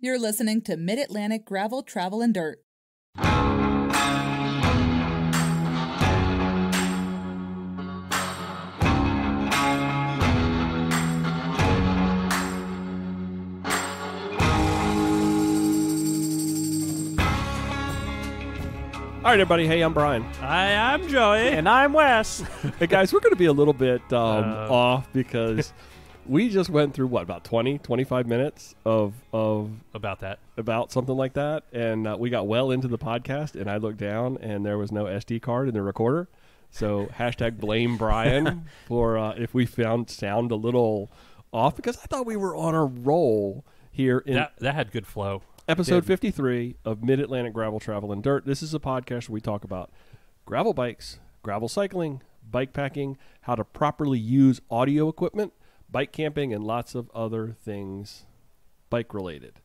You're listening to Mid-Atlantic Gravel, Travel, and Dirt. All right, everybody. Hey, I'm Brian. Hi, I'm Joey. And I'm Wes. Hey, guys, we're going to be a little bit off because we just went through, about 20, 25 minutes of about something like that. And we got well into the podcast, and I looked down, and there was no SD card in the recorder. So hashtag blame Brian for if we found sound a little off, because I thought we were on a roll here. That had good flow. Episode 53 of Mid-Atlantic Gravel, Travel, and Dirt. This is a podcast where we talk about gravel bikes, gravel cycling, bike packing, how to properly use audio equipment, bike camping, and lots of other things bike-related.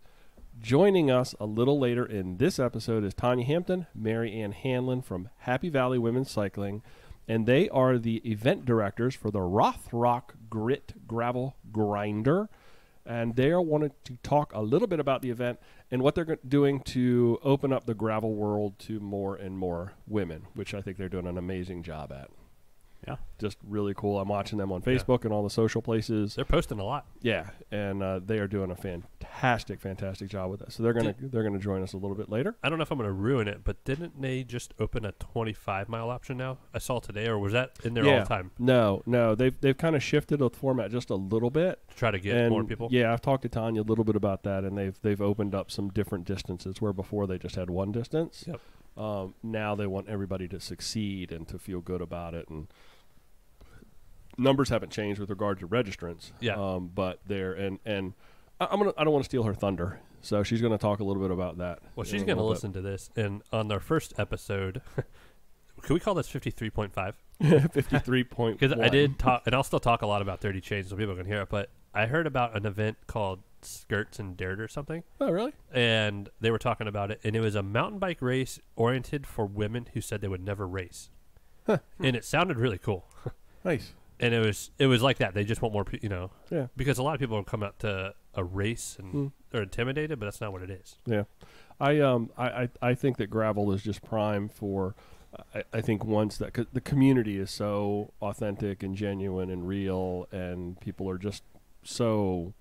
Joining us a little later in this episode is Tanya Hampton, Mary Ann Hanlon from Happy Valley Women's Cycling, and they are the event directors for the Rothrock GRIT Gravel Grinder. And they are wanting to talk a little bit about the event and what they're doing to open up the gravel world to more and more women, which I think they're doing an amazing job at. Yeah. Just really cool. I'm watching them on Facebook and all the social places. They're posting a lot. Yeah, and they are doing a fantastic job with us. So they're gonna join us a little bit later. I don't know if I'm going to ruin it, but didn't they just open a 25-mile option now? I saw today, or was that in there all the time? No. They've kind of shifted the format just a little bit to try to get more people. Yeah, I've talked to Tanya a little bit about that, and they've opened up some different distances where before they just had one distance. Yep. Now they want everybody to succeed and to feel good about it, and numbers haven't changed with regard to registrants. Yeah. But they're and I don't want to steal her thunder, so she's going to talk a little bit about that. Well, she's going to listen to this, and on their first episode, can we call this 53.5? 53.1. Because I did talk, and I'll still talk a lot about 30 chains so people can hear it, but I heard about an event called Skirts and Dirt or something. Oh, really? And they were talking about it, and it was a mountain bike race oriented for women who said they would never race. Huh. And it sounded really cool. Nice. And it was like that. They just want more, Yeah. Because a lot of people come out to a race and they're intimidated, but that's not what it is. Yeah. I think that gravel is just prime for, I think once that, cause the community is so authentic and genuine and real, and people are just so,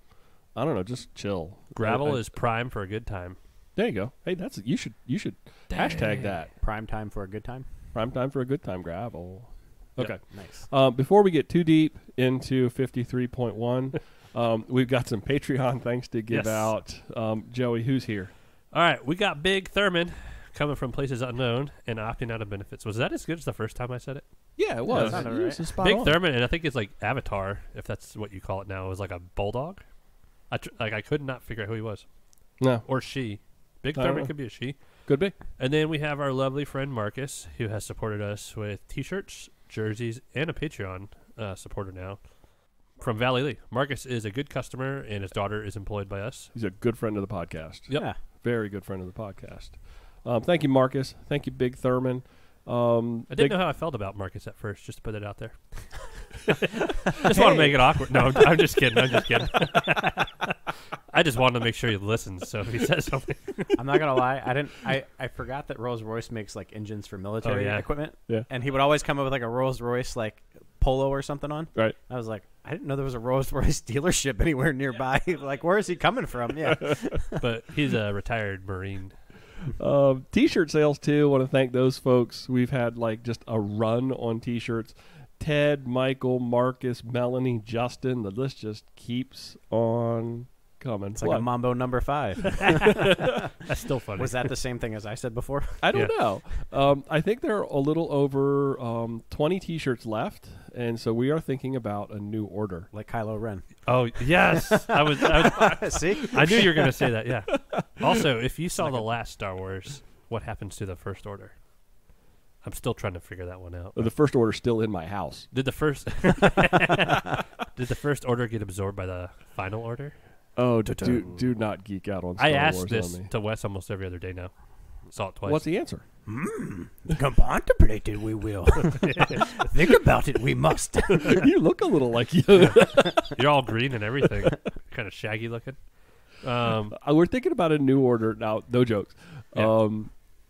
I don't know, just chill. Gravel is prime for a good time. There you go. Hey, you should hashtag that. Prime time for a good time? Prime time for a good time, gravel. Okay. Yep. Nice. Before we get too deep into 53.1, we've got some Patreon thanks to give out. Joey, who's here? All right. We got Big Thurman coming from places unknown and opting out of benefits. Was that as good as the first time I said it? Yeah, it was. Yeah, It was spot Big on. Thurman, and I think it's like Avatar, if that's what you call it now, is like a bulldog. I could not figure out who he was. No. Or she. Big I don't Thurman know. could be a she. Could be. And then we have our lovely friend Marcus, who has supported us with T-shirts, jerseys, and a Patreon supporter now from Valley Lee. Marcus is a good customer, and his daughter is employed by us. He's a good friend of the podcast. Yep. Yeah. Very good friend of the podcast. Thank you, Marcus. Thank you, Big Thurman. I didn't know how I felt about Marcus at first, just to put it out there. Just want to make it awkward. No, I'm just kidding. I just wanted to make sure he listens, so if he says something. I'm not gonna lie, I forgot that Rolls-Royce makes like engines for military equipment. Yeah. And he would always come up with like a Rolls-Royce like Polo or something on. Right. I was like, I didn't know there was a Rolls-Royce dealership anywhere nearby. Like, where is he coming from? Yeah. But he's a retired Marine. T-shirt sales too. Want to thank those folks. We've had like just a run on T-shirts. Ted, Michael, Marcus, Melanie, Justin. The list just keeps on coming. It's like a Mambo number 5. That's still funny. Was that the same thing as I said before? I don't know. I think there are a little over 20 T-shirts left, and so we are thinking about a new order. Like Kylo Ren. Oh, yes. I was See? I knew you were going to say that, yeah. Also, if you saw the last Star Wars, what happens to the First Order? I'm still trying to figure that one out. The First Order's still in my house. Did the First Order get absorbed by the Final Order? Oh, do not geek out on Star I asked Wars this on me. to Wes almost every other day now. Saw it twice. What's the answer? Contemplate it, we will. Think about it, we must. You look a little like you. You're all green and everything. Kind of shaggy looking. We're thinking about a new order now. No jokes. Yeah.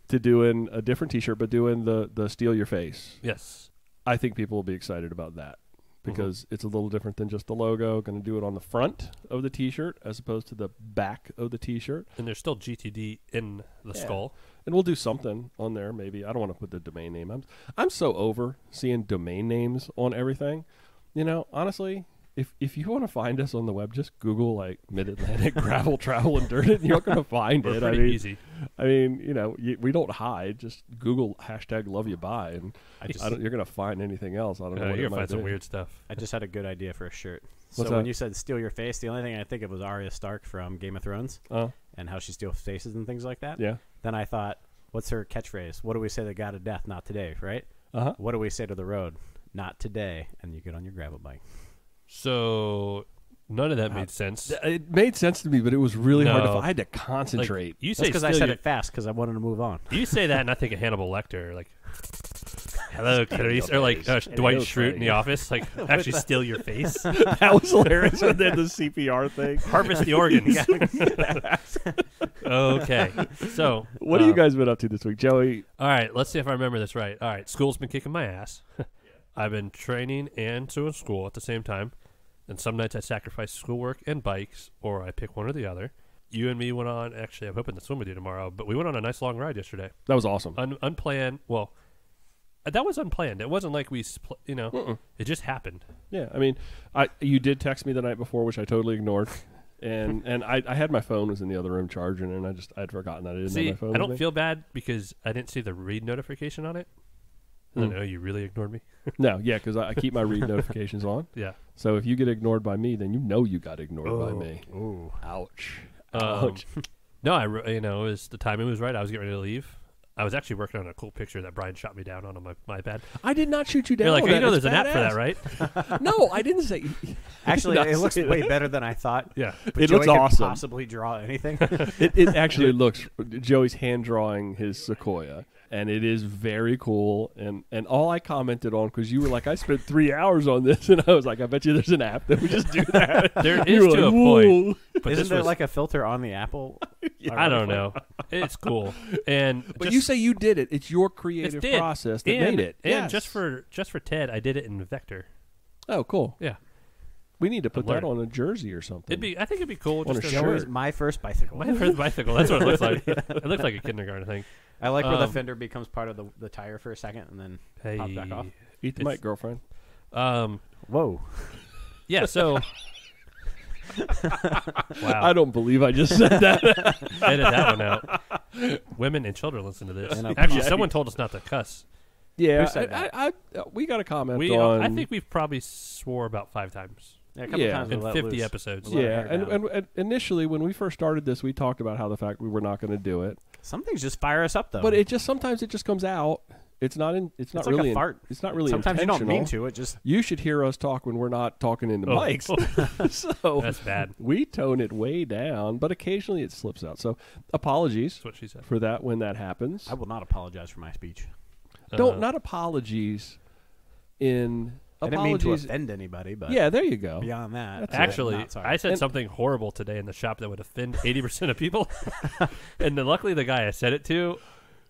To doing a different T-shirt, but doing the steal your face. Yes. I think people will be excited about that because it's a little different than just the logo. Going to do it on the front of the T-shirt as opposed to the back of the T-shirt. And there's still GTD in the skull. And we'll do something on there. Maybe I don't want to put the domain name. I'm so over seeing domain names on everything. You know, honestly. If you want to find us on the web, just Google like Mid-Atlantic Gravel Travel and Dirt, and you're going to find it. Pretty easy. I mean, you know, we don't hide. Just Google #LoveYouBuy, and you're going to find anything else. I don't know. What you're going to find some weird stuff. I just had a good idea for a shirt. What's so when that? you said steal your face, the only thing I think of was Arya Stark from Game of Thrones and how she steals faces and things like that. Yeah. Then I thought, what's her catchphrase? What do we say to the god of death? Not today, right? What do we say to the road? Not today. And you get on your gravel bike. So none of that made sense. It made sense to me, but it was really hard to find. I had to concentrate. Like, you That's because I said it fast because I wanted to move on. You say that, and I think of Hannibal Lecter, like, hello, Clarice, or like Dwight Schrute in The Office, like, actually steal your face. That was hilarious. And then the CPR thing. Harvest the organs. Okay. So. What have you guys been up to this week, Joey? All right, let's see if I remember this right. All right, school's been kicking my ass. I've been training and doing school at the same time. And some nights I sacrifice schoolwork and bikes, or I pick one or the other. You and me went on, actually, I'm hoping to swim with you tomorrow, but we went on a nice long ride yesterday. That was awesome. Unplanned. Well, that was unplanned. It wasn't like it just happened. Yeah, I mean, you did text me the night before, which I totally ignored. And I had my phone was in the other room charging, and I'd forgotten that I didn't have my phone. I don't feel bad because I didn't see the read notification on it. I know you really ignored me. No, yeah, because I keep my read notifications on. Yeah. So if you get ignored by me, then you know you got ignored by me. Ooh. Ouch. Ouch. No, it was the timing was right. I was getting ready to leave. I was actually working on a cool picture that Brian shot me down on my iPad. I did not shoot you down. You're like, on that. there's an app for that, right? No, I didn't say. Actually, it looks way better than I thought. Yeah. But it looks Joey awesome. Could possibly draw anything. It actually looks. Joey's hand drawing his sequoia. And it is very cool. And all I commented on, because you were like, I spent 3 hours on this. And I was like, I bet you there's an app that would just do that. There is to a point. But isn't there like a filter on the Apple? I don't know. It's cool. But you say you did it. It's your creative process that made it. And just for Ted, I did it in Vector. Oh, cool. Yeah. We need to put that on a jersey or something. I think it'd be cool. On just a shirt. Was my first bicycle. My first bicycle. That's what it looks like. It looks like a kindergarten thing. I like where the fender becomes part of the tire for a second and then pops back off. Eat the mic, girlfriend. Whoa. Yeah, so. Wow. I don't believe I just said that. Edit that one out. Women and children listen to this. Actually, someone told us not to cuss. Yeah, we got a comment on. I think we've probably swore about 5 times. Yeah, a couple times in 50 episodes. Yeah, and initially when we first started this, we talked about how the fact we were not going to do it. Some things just fire us up though. But sometimes it just comes out. It's not like really a fart. It's not really sometimes intentional. you don't mean to. It just you should hear us talk when we're not talking into mics. So that's bad. We tone it way down, but occasionally it slips out. So apologies that's what she said. For that when that happens. I will not apologize for my speech. Not apologies in. I didn't mean to offend anybody, but yeah, there you go. Beyond that, actually, I said something horrible today in the shop that would offend 80% of people, and then luckily the guy I said it to,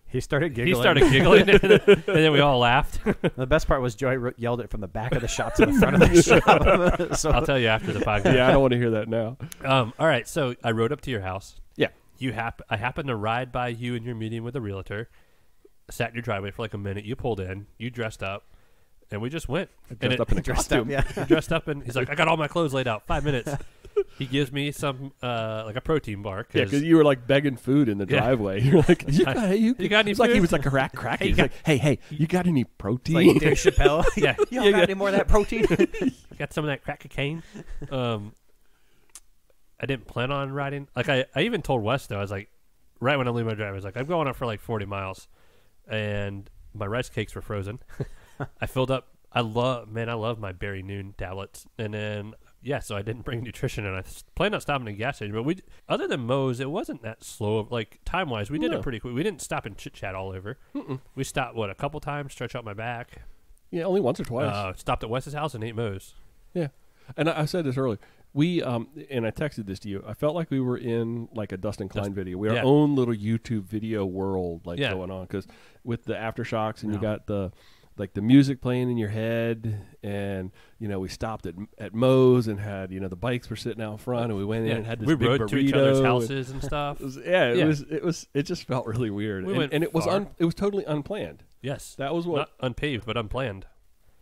he started giggling. And then we all laughed. The best part was Joey yelled it from the back of the shop to the front of the shop. So I'll tell you after the podcast. Yeah, I don't want to hear that now. All right, so I rode up to your house. Yeah, I happened to ride by you in your meeting with the realtor. Sat in your driveway for like a minute. You pulled in. You dressed up. And we just went. Dressed up in a costume. Dressed up, and he's like, I got all my clothes laid out. 5 minutes. He gives me some, like a protein bar. Yeah, because you were like begging food in the driveway. You're like, you got any food? Like he was like a rat cracking. He's like, hey, you got any protein? Like Dave Chappelle. Yeah. You don't got any more of that protein? Got some of that crack cocaine? I didn't plan on riding. Like I even told Wes, though, I was like, right when I leave my drive, I was like, I'm going up for like 40 miles. And my rice cakes were frozen. I filled up. I love my Berry Noon tablets. And then, so I didn't bring nutrition, and I planned on stopping at a gas station. But other than Moe's, it wasn't that slow. Like, time-wise, we did it pretty quick. We didn't stop and chit-chat all over. We stopped, a couple times, stretch out my back. Yeah, only once or twice. Stopped at Wes's house and ate Moe's. Yeah. And I said this earlier. We and I texted this to you. I felt like we were in like a Dustin Klein video. We had yeah. our own little YouTube video world Yeah. going on, because with the aftershocks and you got the music playing in your head, and we stopped at Moe's and had the bikes were sitting out front, and we went in and had this big rode burrito to each other's houses and stuff. It just felt really weird, and it was totally unplanned. Yes, That was what not unpaved but unplanned.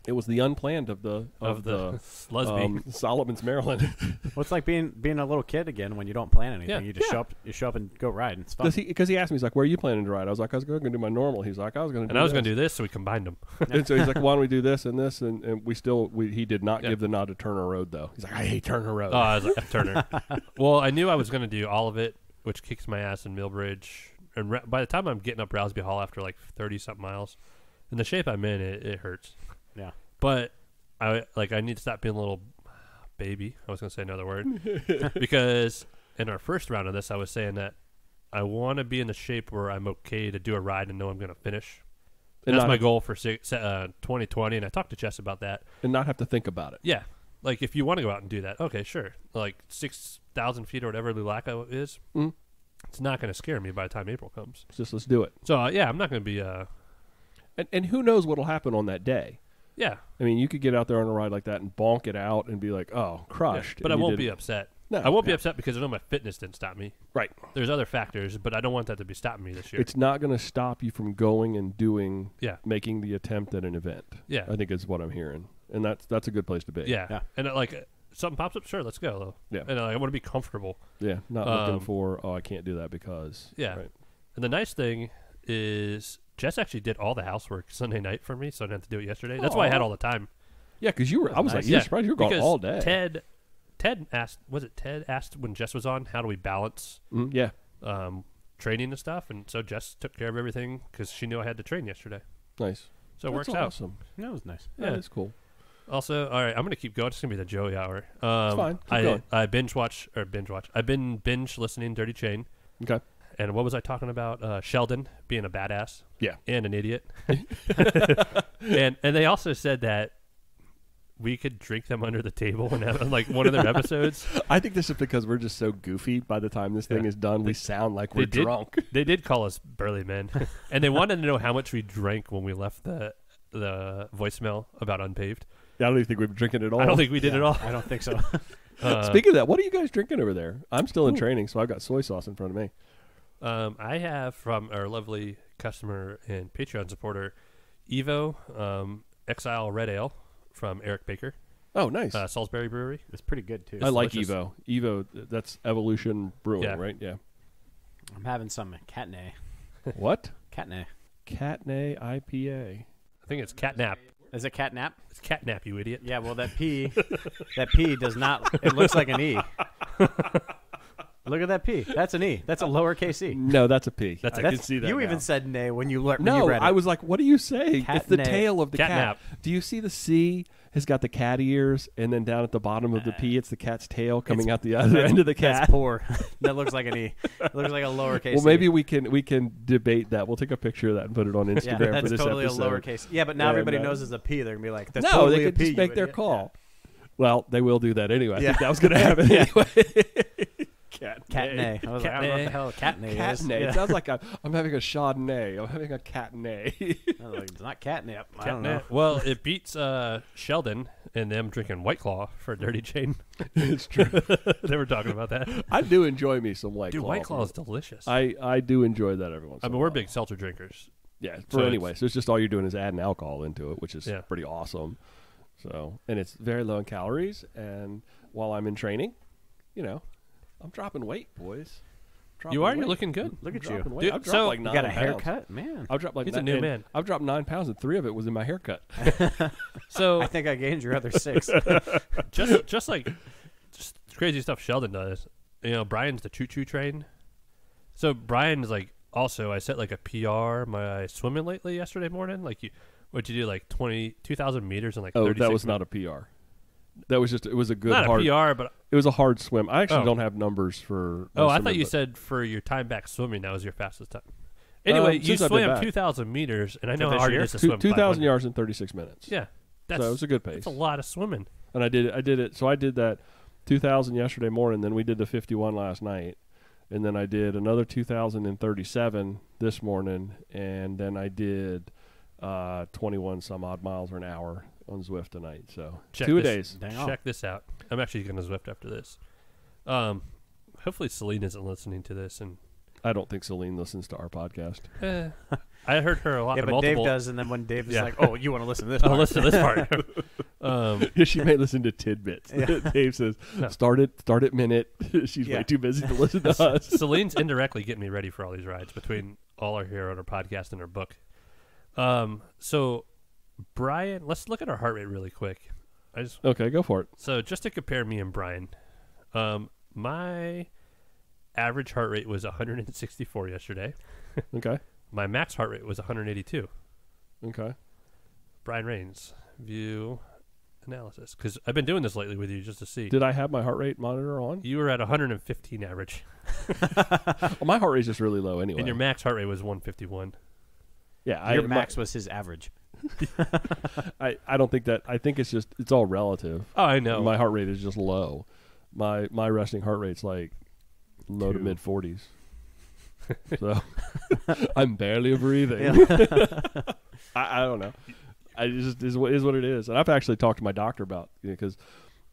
it was, the unplanned of the Lusby. Solomon's, Maryland. Well, it's like being a little kid again when you don't plan anything. Yeah. You just show up and go ride. And it's fun. Because he asked me, he's like, "Where are you planning to ride?" I was like, "I was going to do my normal." He's like, "I was going to." And I was going to do this, so we combined them. And so he's like, "Why don't we do this and this?" And he did not give the nod to Turner Road, though. He's like, "I hate Turner Road." Oh, I was like, Turner. Well, I knew I was going to do all of it, which kicks my ass in Millbridge. And by the time I'm getting up Rousby Hall after like 30-something miles, in the shape I'm in, it hurts. Yeah. But I need to stop being a little baby. I was going to say another word. Because in our first round of this, I was saying that I want to be in the shape where I'm okay to do a ride and know I'm going to finish. And that's my goal for 2020, and I talked to Jess about that. And not have to think about it. Yeah. Like, if you want to go out and do that, okay, sure. Like, 6,000 feet or whatever Lulaca is, it's not going to scare me by the time April comes. Just let's do it. So, I'm not going to be... And who knows what'll happen on that day. Yeah. I mean, you could get out there on a ride like that and bonk it out and be like, "Oh, crushed." Yeah, but I won't be upset. No, I won't be upset because I know my fitness didn't stop me. Right. There's other factors, but I don't want that to be stopping me this year. It's not going to stop you from going and doing, making the attempt at an event. Yeah. I think is what I'm hearing. And that's a good place to be. Yeah. And something pops up, sure, let's go, though. Yeah. And I want to be comfortable. Yeah. Not looking for, I can't do that because. Yeah. Right. And the nice thing is Jess actually did all the housework Sunday night for me, so I didn't have to do it yesterday. That's why I had all the time. Yeah, because I was like, you're surprised you were gone all day. Ted asked, Ted asked when Jess was on, how do we balance training and stuff? And so Jess took care of everything because she knew I had to train yesterday. Nice. So it works out. Awesome. That was nice. Yeah, that's cool. Also, all right, I'm going to keep going. It's going to be the Joey hour. It's fine. Keep going. I binge watch. I've been binge listening Dirty Chain. Okay. And what was I talking about? Sheldon being a badass. Yeah. And an idiot. and they also said that we could drink them under the table and have like one of their episodes. I think this is because we're just so goofy. By the time this thing is done, we sound like we're drunk. They did call us burly men, and they wanted to know how much we drank when we left the voicemail about Unpaved. Yeah, I don't even think we were drinking at all. I don't think we did at all. I don't think so. Speaking of that, what are you guys drinking over there? I'm still in training, so I've got soy sauce in front of me. I have from our lovely customer and Patreon supporter, Evo Exile Red Ale from Eric Baker. Oh, nice. Salisbury Brewery. It's pretty good, too. I like delicious. Evo. Evo, that's Evolution Brewing, right? Yeah. I'm having some Catnap. What? Catnap. Catnap IPA. I think it's Catnap. Is it Catnap? It's Catnap, you idiot. Yeah, well, that P does not, it looks like an E. Look at that P. That's an E. That's a lowercase E. No, that's a P. I can see that. You now. even said nay when you read No, it. I was like, what are you saying? It's the tail of the Catnap. cat. Do you see the C has got the cat ears, and then down at the bottom of the P, it's the cat's tail coming out the other end of the cat? That's poor. That looks like an E. It looks like a lowercase Well, maybe E. we can debate that. We'll take a picture of that and put it on Instagram Yeah, that's for this totally episode. a lowercase. Yeah, but now everybody knows it's a P. They're going to be like, that's no, totally they could a P, just make their idiot. call. Well, they will do that anyway. I Yeah. think that was going to happen anyway. Catnay. I was like, I don't know what the hell catnay is. Catnay. Yeah. It sounds like I'm having a Chardonnay. I'm having a catnay. I was like, it's not catnip. I don't know. Well, it beats Sheldon and them drinking White Claw for Dirty Chain. It's true. They were talking about that. I do enjoy me some White Claw. Dude, White Claw is delicious. I do enjoy that every once in a while. we're big seltzer drinkers. Yeah. So So it's just all you're doing is adding alcohol into it, which is Yeah. pretty awesome. So, and it's very low in calories. And while I'm in training, I'm dropping weight, boys. You are? You're looking good. Look at you. Dude, I've dropped so- like You 9 got a pounds. haircut? Man. I've dropped like He's a new man. I've dropped 9 pounds, and 3 of it was in my haircut. So I think I gained your other 6. just crazy stuff Sheldon does. Brian's the choo-choo train. So Brian is like, also, I set like a PR my swimming lately yesterday morning. Like, what'd you do, like 2,000 meters in like 36 that was minutes? not a PR. That was just, it was a good Not hard. a PR, but It was a hard swim. I actually Oh. don't have numbers for. I swimming, thought you but- said for your time back swimming, that was your fastest time. Anyway, you since I've been swam back. 2,000 meters, and I know this how hard it year? is to swim 2,000 500. yards in 36 minutes. Yeah, So it was a good pace. That's a lot of swimming. And I did it. So I did that 2,000 yesterday morning. Then we did the 51 last night. And then I did another 2,037 this morning. And then I did 21 some odd miles an hour on Zwift tonight. So two days. Check this out. I'm actually going to Zwift after this. Hopefully Celine isn't listening to this, and I don't think Celine listens to our podcast. I heard her a lot. Yeah, but multiple. Dave does, and then when Dave is like, "Oh, you want to listen to this?" I'll part? listen to this part. She may listen to tidbits. Yeah. Dave says, "Start at minute." She's way too busy to listen to us. Celine's indirectly getting me ready for all these rides between all our here on our podcast and our book. So Brian, let's look at our heart rate really quick. Okay, go for it. So just to compare me and Brian, my average heart rate was 164 yesterday. Okay. My max heart rate was 182. Okay. Brian Rains, view analysis. Because I've been doing this lately with you just to see. Did I have my heart rate monitor on? You were at 115 average. Well, my heart rate's just really low anyway. And your max heart rate was 151. Yeah, Your max was his average. I don't think that. I think it's all relative. Oh, I know. My heart rate is just low. My resting heart rate's like low to mid 40s. So I'm barely breathing. Yeah. I don't know. I just is what it is. And I've actually talked to my doctor about because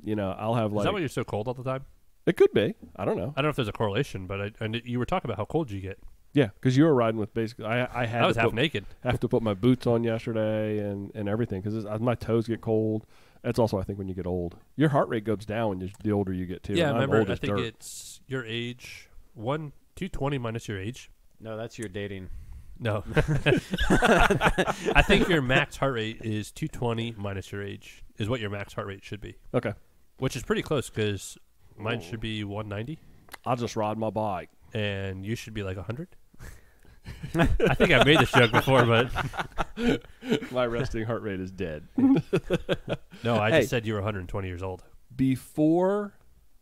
I'll have Is that why you're so cold all the time? It could be. I don't know. I don't know if there's a correlation, but you were talking about how cold you get. Yeah, because you were riding with basically. I was half naked. Have to put my boots on yesterday and everything because my toes get cold. That's also I think when you get old, your heart rate goes down when the older you get too. Yeah, and remember I'm old I as think dirt. it's your age 220 minus your age. No, that's your dating. No, I think your max heart rate is 220 minus your age is what your max heart rate should be. Okay, which is pretty close because mine should be 190. I'll just ride my bike, and you should be like 100. I think I've made this joke before, but my resting heart rate is dead. No, I just said you were 120 years old. Before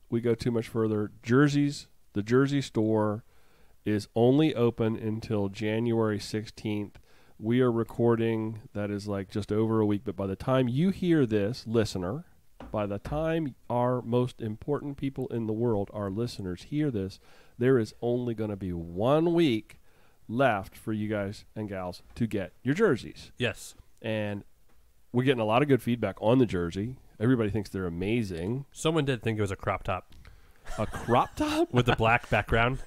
we go too much further, the Jersey store is only open until January 16th. We are recording, that is like just over a week, but by the time you hear this, listener, by the time our most important people in the world, our listeners, hear this, there is only going to be 1 week left for you guys and gals to get your jerseys. Yes. And we're getting a lot of good feedback on the jersey. Everybody thinks they're amazing. Someone did think it was a crop top. A crop top? With the black background.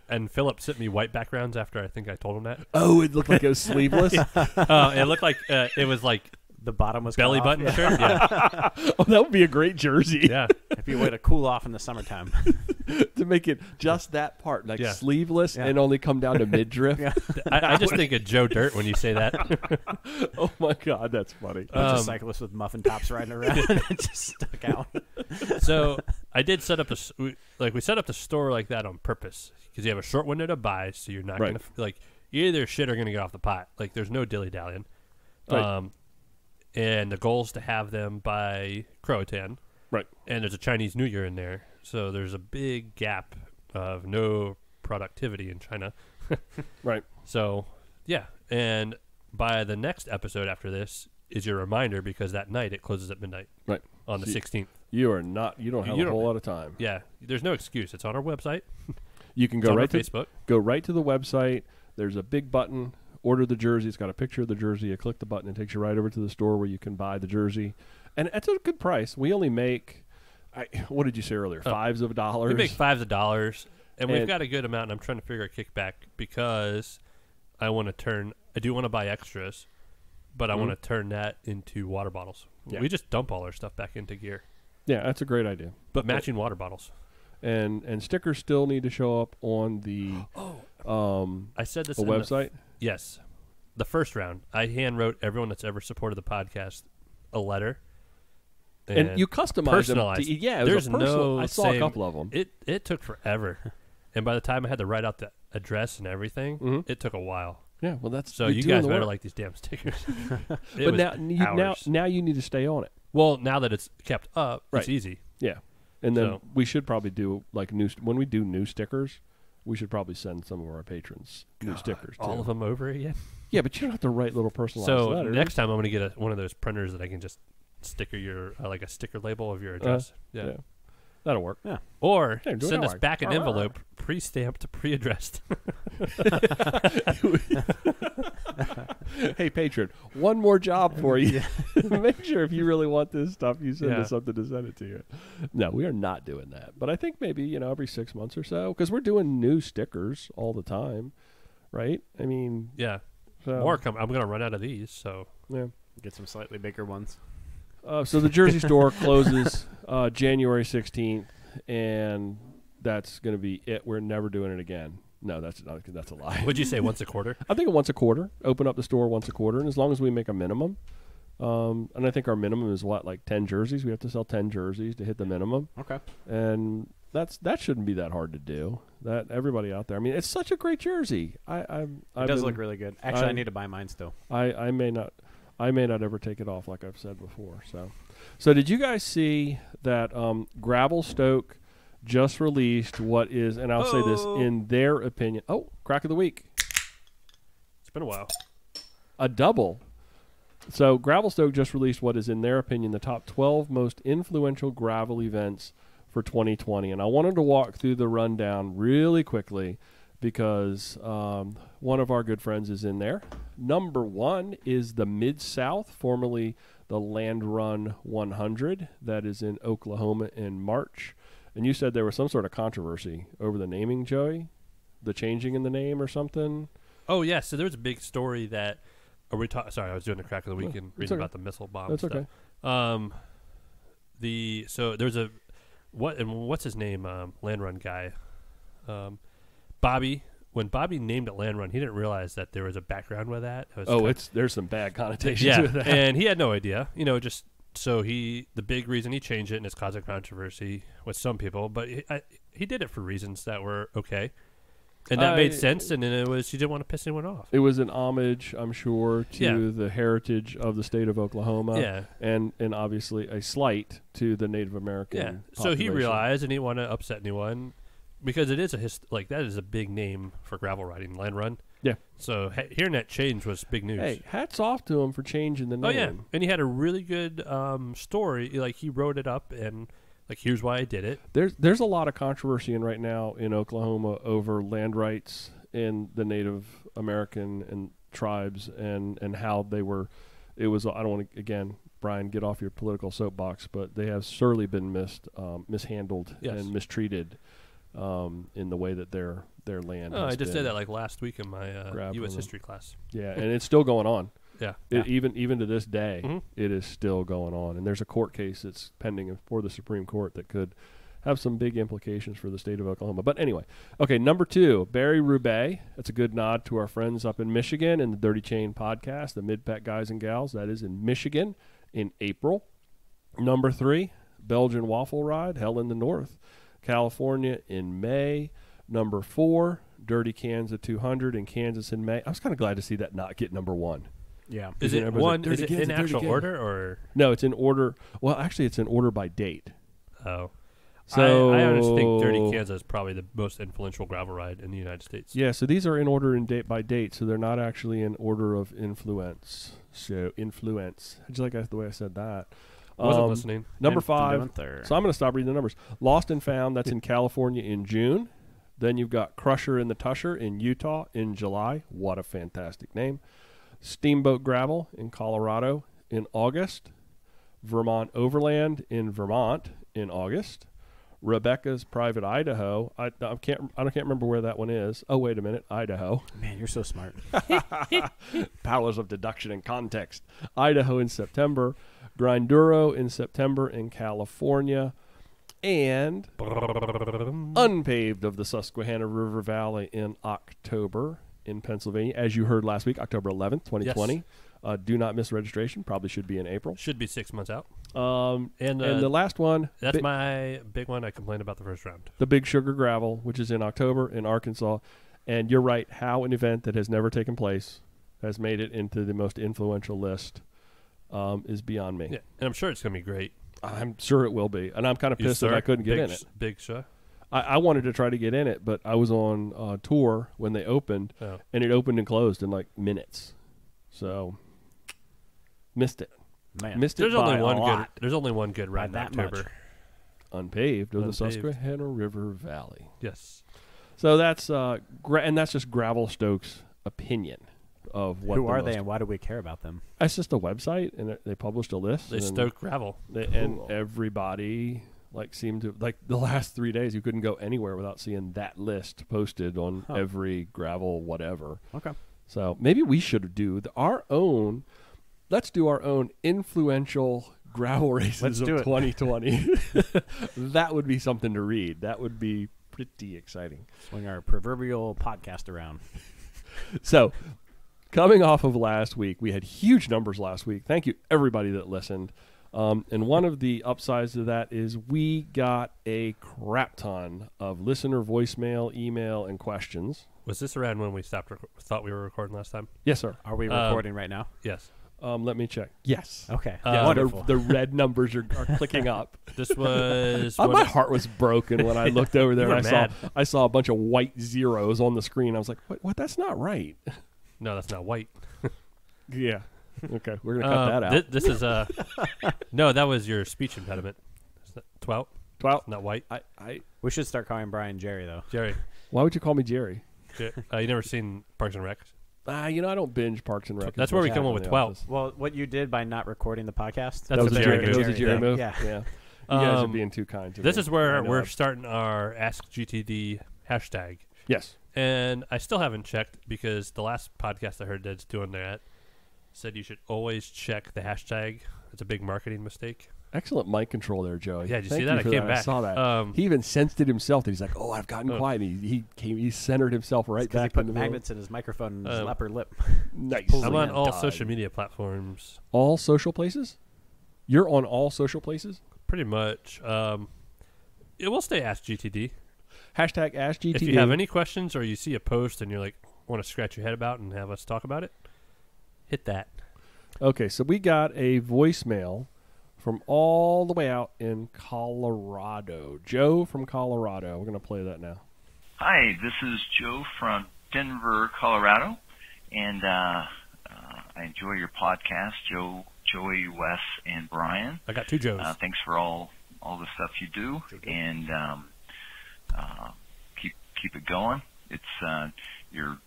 And Philip sent me white backgrounds after I think I told him that. Oh, it looked like it was sleeveless? It looked like it was like the bottom was belly button shirt. Yeah. Oh, that would be a great jersey. Yeah. If you way to cool off in the summertime. To make it just that part, like Yeah. sleeveless Yeah. and only come down to midriff. Yeah. I just think of Joe Dirt when you say that. Oh, my God, that's funny. Bunch of cyclists with muffin tops riding around and it just stuck out. So I did set up we set up the store like that on purpose because you have a short window to buy, so you're not Right. gonna you either shit or gonna get off the pot. Like there's no dilly dallying. Right. And the goal is to have them by Croatan. Right. And there's a Chinese New Year in there, so there's a big gap of no productivity in China. Right. So yeah, and by the next episode after this is your reminder because that night it closes at midnight. Right. On the 16th. You don't have a whole lot of time. Yeah, there's no excuse. It's on our website. You can It's go on right our to Facebook. Go right to the website. There's a big button. Order the jersey. It's got a picture of the jersey. You click the button. It takes you right over to the store where you can buy the jersey, and it's a good price. We only make, what did you say earlier? $5s of dollars. We make $5s of dollars, and we've got a good amount. And I'm trying to figure a kickback because I do want to buy extras, but I want to turn that into water bottles. Yeah. We just dump all our stuff back into gear. Yeah, that's a great idea. But matching water bottles. And stickers still need to show up on the I said this a website. Yes. The first round, I hand wrote everyone that's ever supported the podcast a letter. And you customized them. Yeah, it was There's no I saw a couple of them. It took forever. And by the time I had to write out the address and everything, it took a while. Yeah, well, that's so you guys better like these damn stickers. But now you need to stay on it. Well, now that it's kept up, Right. it's easy. Yeah, and then we should probably do like when we do new stickers, we should probably send some of our patrons new stickers. All too. of them over again. Yeah, but you don't have to write little personalized So letters. next time I'm going to get one of those printers that I can just sticker your like a sticker label of your address. Yeah. That'll work. Yeah. Or Yeah, do it send that us way. back an envelope, pre-stamped, pre-addressed. Hey, patron, one more job for you. Make sure if you really want this stuff, you send us something to send it to you. No, we are not doing that. But I think maybe, every 6 months or so, because we're doing new stickers all the time, right? I mean, Yeah. so, More come. I'm going to run out of these, so. yeah. Get some slightly bigger ones. So the Jersey store closes January 16th, and that's going to be it. We're never doing it again. No, that's a lie. Would you say once a quarter? I think once a quarter. Open up the store once a quarter, and as long as we make a minimum, and I think our minimum is like 10 jerseys. We have to sell 10 jerseys to hit the minimum. Okay. And that shouldn't be that hard to do. That everybody out there. I mean, it's such a great jersey. It does look really good. Actually, I need to buy mine still. I may not ever take it off, like I've said before. So did you guys see that Gravel Stoke just released what is, and I'll say this, in their opinion, crack of the week. It's been a while. A double. So Gravel Stoke just released what is, in their opinion, the top 12 most influential gravel events for 2020. And I wanted to walk through the rundown really quickly because one of our good friends is in there. Number 1 is the Mid-South, formerly the Land Run 100. That is in Oklahoma in March. And you said there was some sort of controversy over the naming, Joey? The changing in the name or something? Oh, yeah. So there was a big story that... Sorry, I was doing the crack of the week and reading about the missile bomb That's stuff. okay. So there's a... What's his name? Land Run guy. Bobby. When Bobby named it Land Run, he didn't realize that there was a background with that. There's some bad connotations with that. And he had no idea. The big reason he changed it, and it's causing controversy with some people, but he did it for reasons that were okay. And that made sense, and then he didn't want to piss anyone off. It was an homage, I'm sure, to the heritage of the state of Oklahoma. Yeah. And obviously a slight to the Native American population. So he realized, and he didn't want to upset anyone, because it is that is a big name for gravel riding, Land Run. Yeah. So hearing that change was big news. Hey, hats off to him for changing the name. Oh, yeah. And he had a really good story. Like, he wrote it up, and, like, here's why I did it. There's a lot of controversy right now in Oklahoma over land rights in the Native American and tribes and how they were. It was, I don't want to, again, Brian, get off your political soapbox, but they have surely been mishandled and mistreated in the way that their land has I just been. said that like last week in my U.S. history class. Yeah, and it's still going on. Yeah. Even to this day, it is still going on. And there's a court case that's pending before the Supreme Court that could have some big implications for the state of Oklahoma. But anyway, okay, number 2, Barry Roubaix. That's a good nod to our friends up in Michigan in the Dirty Chain podcast, the Mid-Pack Guys and Gals. That is in Michigan in April. Number 3, Belgian Waffle Ride, Hell in the North, California in May. Number 4, Dirty Kansas 200 in Kansas in May. I was kind of glad to see that not get number 1. Yeah. Is it in actual order or? No, it's in order. Well, actually, it's in order by date. Oh. So I honestly think Dirty Kansas is probably the most influential gravel ride in the United States. Yeah, so these are in order in date by date, so they're not actually in order of influence. So influence. How'd you like the way I said that? Wasn't listening. Number 5. So I'm going to stop reading the numbers. Lost and Found, that's in California in June. Then you've got Crusher in the Tusher in Utah in July. What a fantastic name. Steamboat Gravel in Colorado in August. Vermont Overland in Vermont in August. Rebecca's Private Idaho. I can't remember where that one is. Oh, wait a minute. Idaho. Man, you're so smart. Powers of deduction and context. Idaho in September. Grinduro in September in California. And Unpaved of the Susquehanna River Valley in October in Pennsylvania. As you heard last week, October 11th, 2020. Yes. Do not miss registration. Probably should be in April. Should be 6 months out. And the last one. That's my big one. I complained about the first round. The Big Sugar Gravel, which is in October in Arkansas. And you're right, how an event that has never taken place has made it into the most influential list is beyond me. Yeah, and I'm sure it's going to be great. I'm sure it will be. And I'm kind of pissed that I couldn't get in it. Big Sugar? I wanted to try to get in it, but I was on tour when they opened, and it opened and closed in like minutes. So, missed it. Man. Missed it There's by only one a lot. There's only one good ride in that October. unpaved of the Unpaved. Susquehanna River Valley. Yes. So that's and that's just Gravel Stoke's opinion of what. Who are they, and why do we care about them? It's just a website, and they published a list. They stoke gravel. And everybody seemed to the last 3 days. You couldn't go anywhere without seeing that list posted on every gravel whatever. Okay. So maybe we should do our own. Let's do our own influential gravel races Let's of do it. 2020. That would be something to read. That would be pretty exciting. Swing our proverbial podcast around. So, coming off of last week, we had huge numbers last week. Thank you, everybody that listened. And one of the upsides to that is we got a crap ton of listener voicemail, email, and questions. Was this around when we thought we were recording last time? Yes, sir. Are we recording right now? Yes. Let me check. Yes. Okay. Wonderful. The red numbers are clicking up. This was... My heart was broken when I looked over there. You were and mad. I saw a bunch of white zeros on the screen. I was like, what? That's not right. No, that's not white. Yeah. Okay. We're going to cut that out. This is... no, that was your speech impediment. Is that twat? Not white? We should start calling Brian Jerry, though. Jerry. Why would you call me Jerry? You never seen Parks and Rec? I don't binge Parks and Rec. That's where we come up with 12. Well, what you did by not recording the podcast. That's was a Jerry thing. move. Yeah. You guys are being too kind to me. This is where we're I'm- starting our Ask GTD hashtag. Yes. And I still haven't checked because the last podcast I heard that's doing that said you should always check the hashtag. It's a big marketing mistake. Excellent mic control there, Joey. Yeah, did you Thank see that? I for came I back. saw that. He even sensed it himself. That he's like, "Oh, I've gotten quiet." And he centered himself right Because back. he put in the magnets in his microphone and his upper lip. Nice. I'm on all social media platforms. All social places? You're on all social places? Pretty much. It will stay Ask GTD. Hashtag Ask GTD. If you have any questions or you see a post and you're like, want to scratch your head about and have us talk about it, hit that. Okay, so we got a voicemail from all the way out in Colorado. Joe from Colorado. We're going to play that now. Hi, this is Joe from Denver, Colorado, and I enjoy your podcast, Joey, Wes, and Brian. I got two Joes. Thanks for all the stuff you do, and keep it going. It's you're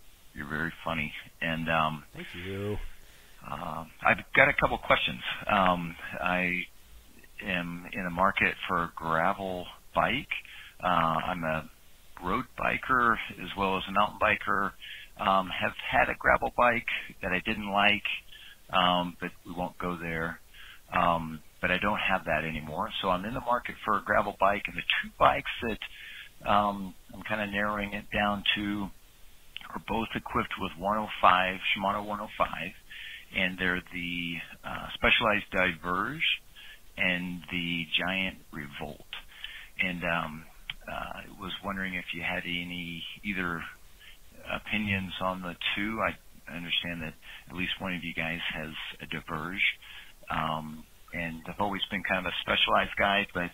very funny, and Thank you. I've got a couple questions. I am in the market for a gravel bike. I'm a road biker as well as a mountain biker. Have had a gravel bike that I didn't like, but we won't go there. But I don't have that anymore. So I'm in the market for a gravel bike, and the two bikes that I'm kind of narrowing it down to are both equipped with Shimano 105, and they're the Specialized Diverge and the Giant Revolt. And I was wondering if you had either opinions on the two. I understand that at least one of you guys has a Diverge, and I've always been kind of a Specialized guy, but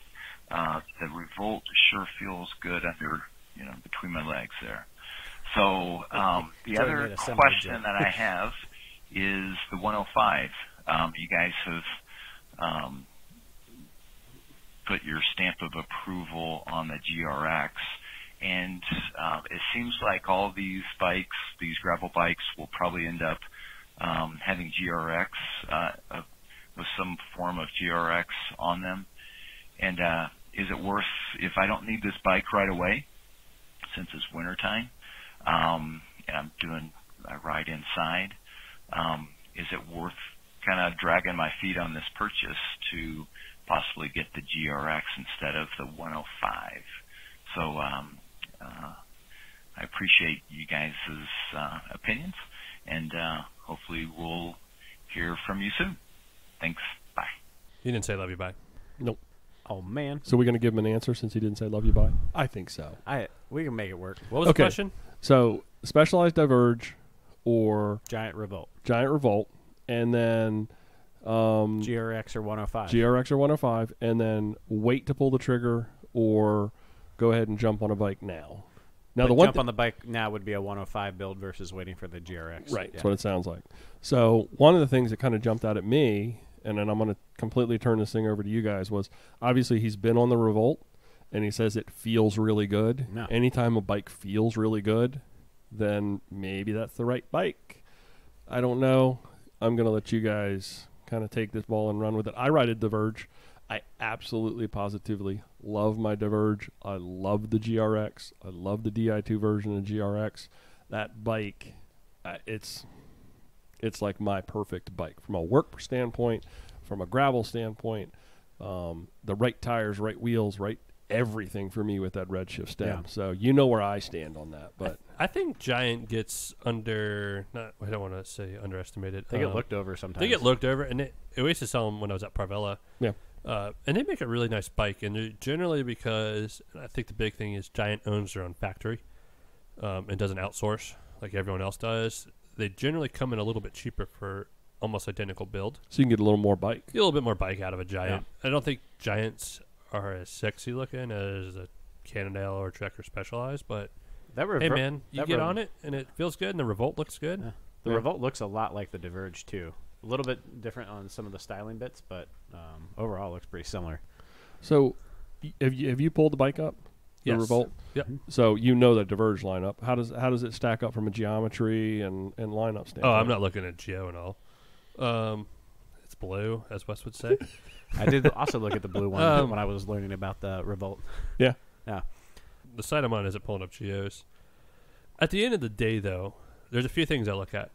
the Revolt sure feels good under, between my legs there. So the other question that I have is the 105. You guys have put your stamp of approval on the GRX, and it seems like all these bikes, these gravel bikes, will probably end up having GRX with some form of GRX on them. And is it worth, if I don't need this bike right away, since it's wintertime, and I ride inside, is it worth kind of dragging my feet on this purchase to possibly get the GRX instead of the 105? So I appreciate you guys' opinions, and hopefully we'll hear from you soon. Thanks. Bye. He didn't say love you, bye. Nope. Oh, man. So we're going to give him an answer since he didn't say love you bye? I think so. We can make it work. What was the question? So Specialized Diverge or Giant Revolt. And then GRX or 105. GRX or 105, and then wait to pull the trigger or go ahead and jump on a bike now. Now, But jump on the bike now would be a 105 build versus waiting for the GRX. Right, Yeah. that's what it sounds like. So one of the things that kind of jumped out at me, and then I'm going to completely turn this thing over to you guys, was obviously he's been on the Revolt, and he says it feels really good. No. Anytime a bike feels really good, then maybe that's the right bike. I don't know. I'm going to let you guys kind of take this ball and run with it. I ride a Diverge. I absolutely, positively love my Diverge. I love the GRX. I love the Di2 version of GRX. That bike, it's like my perfect bike from a work standpoint, from a gravel standpoint. The right tires, right wheels, right everything for me with that Redshift stem. Yeah. So you know where I stand on that. But I think Giant gets I don't want to say underestimated. They get looked over sometimes. They get looked over, and we used to sell them when I was at Parvella. yeah, And they make a really nice bike, and generally because I think the big thing is Giant owns their own factory and doesn't outsource like everyone else does. They generally come in a little bit cheaper for almost identical build. so you can get a little more bike. Get a little bit more bike out of a Giant. I don't think Giants are as sexy looking as a Cannondale or Trek or Specialized, but hey man, you get on it and it feels good, and the Revolt looks good. Yeah. The Revolt looks a lot like the Diverge too. A little bit different on some of the styling bits, but overall looks pretty similar. So have you pulled the bike up? The Yes. Revolt? Yep. So you know the Diverge lineup. How does it stack up from a geometry and lineup standpoint? Oh, I'm not looking at Geo and all. It's blue, as Wes would say. I did also look at the blue one when I was learning about the Revolt. Yeah. Yeah. The site I'm on isn't pulling up Geos. At the end of the day, though, there's a few things I look at.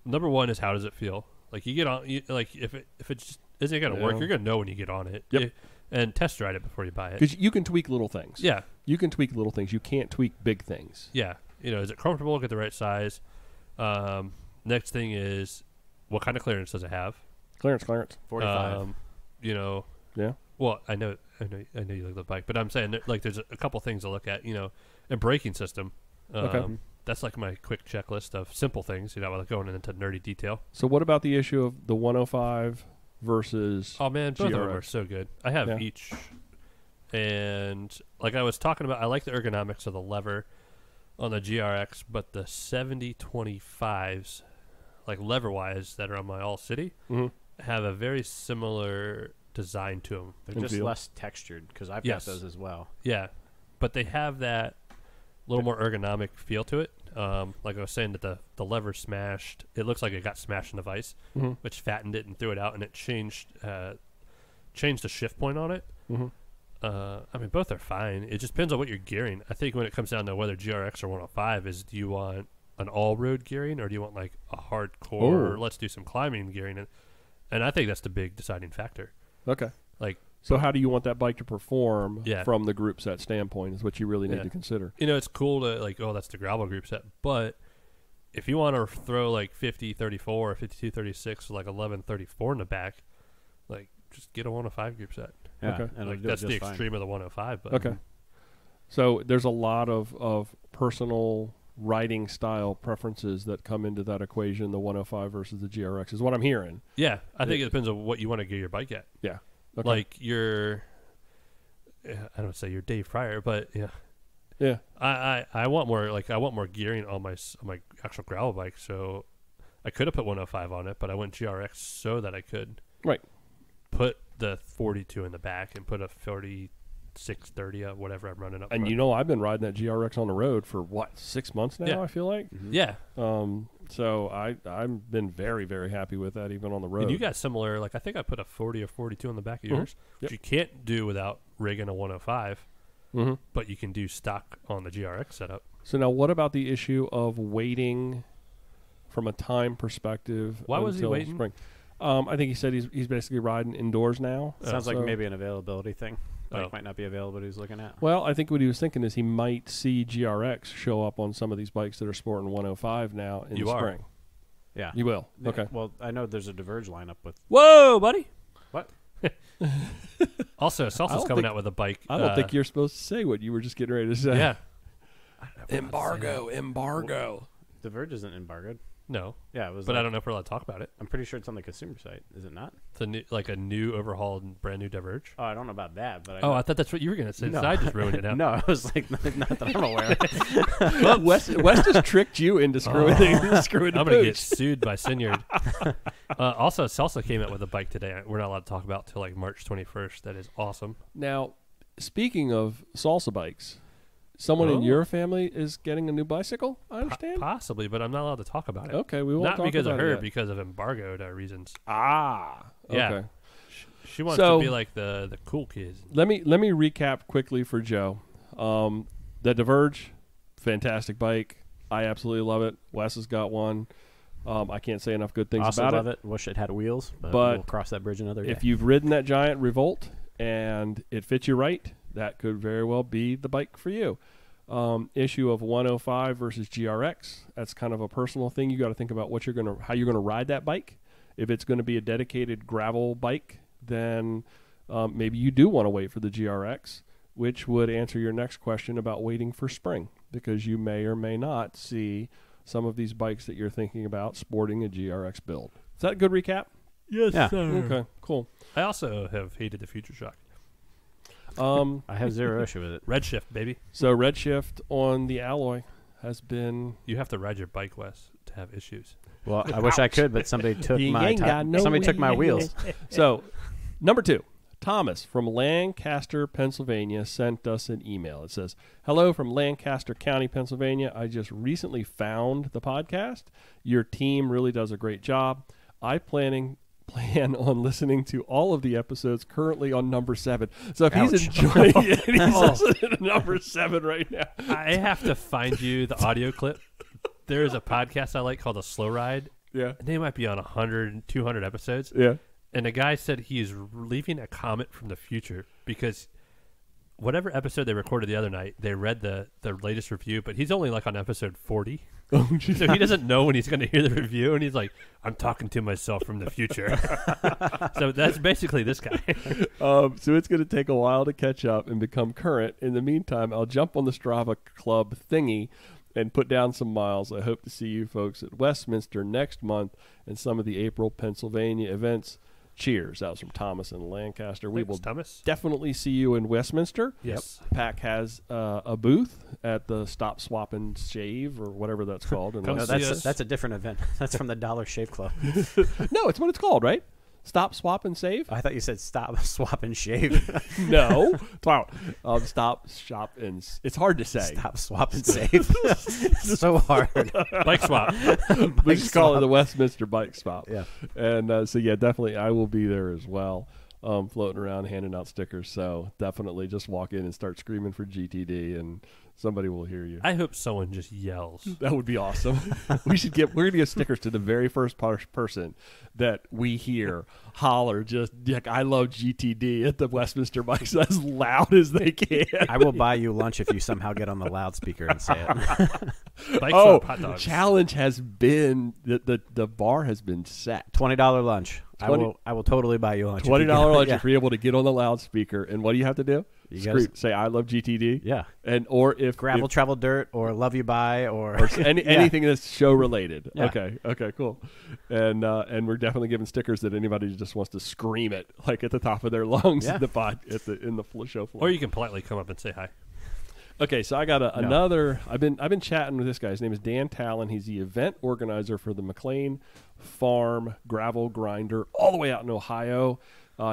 Number one is how does it feel? Like you get on, if it just isn't going to work, you're going to know when you get on it. Yep. And test ride it before you buy it. Because you can tweak little things. Yeah. You can tweak little things. You can't tweak big things. Yeah. Is it comfortable? Get the right size. Next thing is, what kind of clearance does it have? Clearance. 45. Yeah. Well, I know you like the bike, but I'm saying there's a couple things to look at. And braking system. Okay. That's like my quick checklist of simple things. Without going into nerdy detail. So what about the issue of the 105 versus? Oh man, both of them GRX? are so good. I have each, and like I was talking about, I like the ergonomics of the lever on the GRX, but the 7025s, like lever wise, that are on my All City, have a very similar design to them. They're just less textured because I've got those as well. Yeah, but they have that little more ergonomic feel to it. Like I was saying, that the lever smashed. It looks like it got smashed in the vise, which fattened it and threw it out, and it changed the shift point on it. I mean, both are fine. It just depends on what you're gearing. I think when it comes down to whether GRX or 105 is, do you want an all-road gearing or do you want like a hardcore, let's do some climbing gearing? And I think that's the big deciding factor. Okay. Like, so how do you want that bike to perform Yeah. from the group set standpoint is what you really need to consider. It's cool to like, oh, that's the gravel group set. But if you want to throw like 50-34 or 52-36 with like 11-34 in the back, like just get a 105 group set. Yeah, Okay. and Like, that's the extreme of the 105. But Okay. So there's a lot of personal riding style preferences that come into that equation, the 105 versus the GRX, is what I'm hearing. Yeah, I think it depends on what you want to gear your bike at. Yeah. Okay. Like I don't say you're Dave Fryer, but yeah. Yeah. I want more gearing on my actual gravel bike. So I could have put 105 on it, but I went GRX so that I could put the 42 in the back and put a 4630 whatever I'm running up. And front. I've been riding that GRX on the road for what, 6 months now, Yeah. I feel like. Yeah. So I've been very, very happy with that even on the road. And you got similar, like I think I put a 40 or 42 on the back of yours, which you can't do without rigging a 105, but you can do stock on the GRX setup. So now what about the issue of waiting from a time perspective? Why was he until waiting? Spring? I think he said he's basically riding indoors now. Sounds like So- maybe an availability thing. Bike might not be available, he's looking at. Well, I think what he was thinking is he might see GRX show up on some of these bikes that are sporting 105 now in the spring. Yeah. You will. Okay. Well, I know there's a Diverge lineup with. Whoa, buddy. What? Also, Salsa's coming think- out with a bike. I don't think you're supposed to say what you were just getting ready to say. Yeah. Embargo. Diverge isn't embargoed. No. Yeah, it was. But I don't know if we're allowed to talk about it. I'm pretty sure it's on the consumer site. Is it not? like a new overhauled and brand new Diverge? Oh, I don't know about that, but I thought that's what you were going to say. No. So I just ruined it now. No, I was like, not that I'm aware. Well, Wes just tricked you into screwing the I'm going to get sued by Synyard. Also, Salsa came out with a bike today. We're not allowed to talk about till like March 21st. That is awesome. Now, speaking of salsa bikes, someone in your family is getting a new bicycle, I understand? Possibly, but I'm not allowed to talk about it. Okay, we won't Not talk because about of her, it yet. because of embargoed reasons. Ah, Yeah. okay. She wants So- to be like the cool kids. Let me recap quickly for Joe. The Diverge, fantastic bike. I absolutely love it. Wes has got one. I can't say enough good things Also about love it. it. Wish it had wheels, but But we'll cross that bridge another day. If you've ridden that giant Revolt and it fits you right, that could very well be the bike for you. Issue of 105 versus GRX. That's kind of a personal thing. You got to think about how you're gonna ride that bike. If it's going to be a dedicated gravel bike, then maybe you do want to wait for the GRX, which would answer your next question about waiting for spring, because you may or may not see some of these bikes that you're thinking about sporting a GRX build. Is that a good recap? Yes, Yeah. Okay, cool. I also have hated the Future Shock. I have zero issue with it. Redshift, baby. So Redshift on the alloy has been You have to ride your bike, Wes, to have issues. Well, I wish I could, but somebody took You my ain't got no somebody took my wheels. wheels. So, number 2, Thomas from Lancaster, Pennsylvania sent us an email. It says, "Hello from Lancaster County, Pennsylvania. I just recently found the podcast. Your team really does a great job. I plan on listening to all of the episodes currently on number 7. So if he's Ouch. enjoying it, he's listening to number 7 right now. I have to find you the audio clip. There is a podcast I like called A Slow Ride. Yeah. And they might be on 100, 200 episodes. Yeah. And the guy said he's leaving a comment from the future because whatever episode they recorded the other night, they read the latest review, but he's only like on episode 40. Oh, So he doesn't know when he's going to hear the review, and he's like, I'm talking to myself from the future. So that's basically this guy. So it's going to take a while to catch up and become current. In the meantime, I'll jump on the Strava Club thingy and put down some miles. I hope to see you folks at Westminster next month and some of the April Pennsylvania events. Cheers. That was from Thomas in Lancaster. We will Thomas. definitely see you in Westminster. Yes. Pack has a booth at the Stop, Swap, and Shave, or whatever that's called. Come No, see us. that's a different event. That's from the Dollar Shave Club. No, it's what it's called, right? Stop, Swap, and Save? I thought you said stop, swap, and shave. No. Wow. Stop, Shop, and... It's hard to say. Stop, swap, and save. It's so hard. Bike swap. We just call it the Westminster Bike Swap. Yeah. And so, yeah, definitely I will be there as well, floating around handing out stickers. So definitely just walk in and start screaming for GTD and somebody will hear you. I hope someone just yells. That would be awesome. We're going to give stickers to the very first person that we hear holler just like, I love GTD at the Westminster Bikes as loud as they can. I will buy you lunch if you somehow get on the loudspeaker and say it. Bike Oh, swap hot dogs. challenge has been, the bar has been set. $20 lunch. I 20 will totally buy you lunch. if you $20 get- lunch yeah. if you're able to get on the loudspeaker. And what do you have to do? You gotta Say I love GTD. Yeah. And or if Gravel, travel, dirt, or love you buy, or anything that's show related. Yeah. Okay, cool. And we're definitely giving stickers that anybody who just wants to scream it like at the top of their lungs Yeah. in the show floor. Or you can politely come up and say hi. Okay, so I got another. I've been chatting with this guy. His name is Dan Talon. He's the event organizer for the McLain Farm Gravel Grinder, all the way out in Ohio.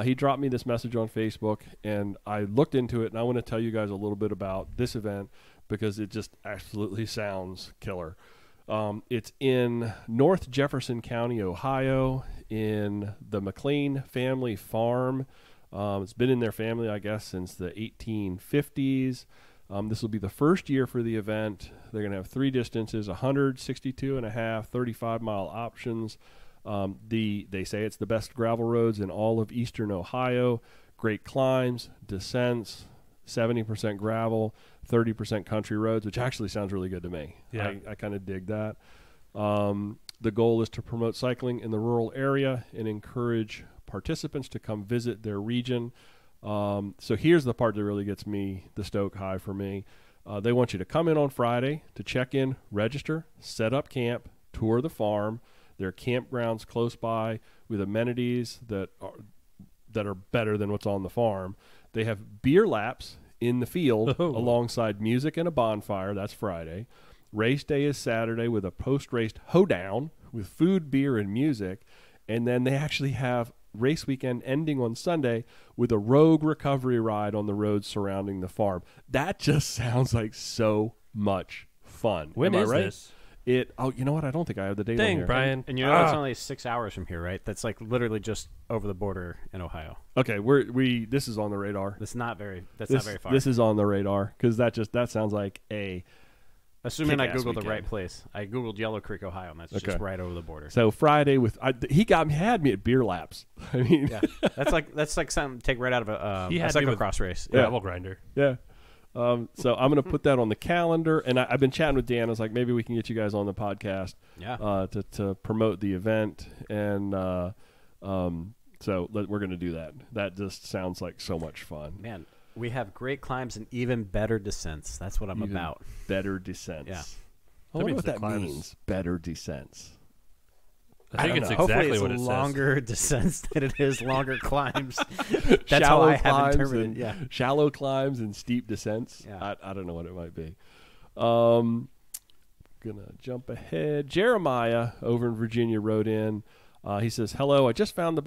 He dropped me this message on Facebook, and I looked into it, and I want to tell you guys a little bit about this event because it just absolutely sounds killer. It's in North Jefferson County, Ohio, in the McLain family farm. It's been in their family, I guess, since the 1850s. This will be the first year for the event. They're going to have 3 distances, 100, 62.5, 35-mile options. They say it's the best gravel roads in all of eastern Ohio. Great climbs, descents, 70% gravel, 30% country roads, which actually sounds really good to me. Yeah. I kind of dig that. The goal is to promote cycling in the rural area and encourage participants to come visit their region. So here's the part that really gets me the stoke high for me. They want you to come in on Friday to check in, register, set up camp, tour the farm. There are campgrounds close by with amenities that are better than what's on the farm. They have beer laps in the field alongside music and a bonfire. That's Friday. Race day is Saturday with a post-race hoedown with food, beer, and music. And then they actually have race weekend ending on Sunday with a rogue recovery ride on the roads surrounding the farm. That just sounds like so much fun. When is this? You know what? I don't think I have the date on here. Brian. And you know it's only 6 hours from here, right? That's like literally just over the border in Ohio. Okay, this is on the radar. That's not very far. This is on the radar because that sounds like a. Assuming I kick-ass googled the weekend. right place. I googled Yellow Creek, Ohio, and that's just right over the border. So Friday had me at beer laps. I mean, Yeah, that's like something to take right out of a He had me with cyclocross race. Gravel grinder. yeah. So I'm going to put that on the calendar, and I've been chatting with Dan. I was like, maybe we can get you guys on the podcast, to promote the event, and so we're going to do that. That just sounds like so much fun. Man, we have great climbs and even better descents. That's what I'm Even about. Better descents. Yeah. I wonder means what the that climbs- means. Better descents. I think don't it's know. Hopefully exactly it's what it says. longer descents than it is longer climbs. That's how Shallow I have climbs interpreted. and- Yeah. Shallow climbs and steep descents. Yeah. I don't know what it might be. Gonna jump ahead. Jeremiah over in Virginia wrote in. He says, "Hello, I just found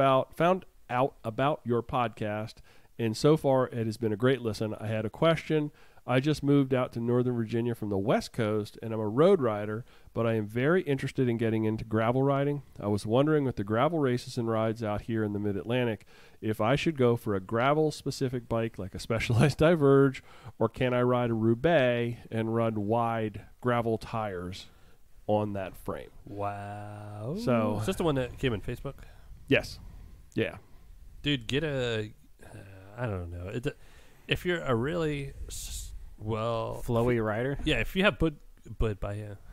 out about your podcast, and so far it has been a great listen. I had a question. I just moved out to Northern Virginia from the West Coast, and I'm a road rider, but I am very interested in getting into gravel riding. I was wondering with the gravel races and rides out here in the Mid-Atlantic, if I should go for a gravel-specific bike like a Specialized Diverge, or can I ride a Roubaix and run wide gravel tires on that frame?" Wow. So- is this the one that came in Facebook? Yes. Yeah. Dude, get a. I don't know. If you're a really Flowy rider. yeah. If you have good bike,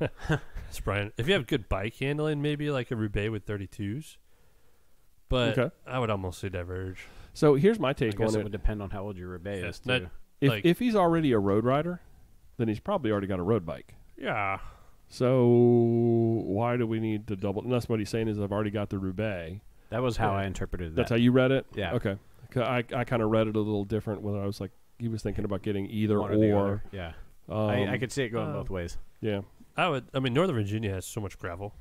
it's Brian. If you have good bike handling, maybe like a Roubaix with 32s. But Okay. I would almost say Diverge. So here's my I take guess on it it. would depend on how old your Roubaix Yeah, is, not- too. If he's already a road rider, then he's probably already got a road bike. Yeah. So why do we need to double? Unless what he's saying is I've already got the Roubaix. That was how I interpreted that. That's how you read it? Yeah. Okay. 'Cause I kind of read it a little different when I was like, he was thinking about getting either One or the or. other. Yeah. Um, I could see it going both ways. Yeah. I mean, Northern Virginia has so much gravel.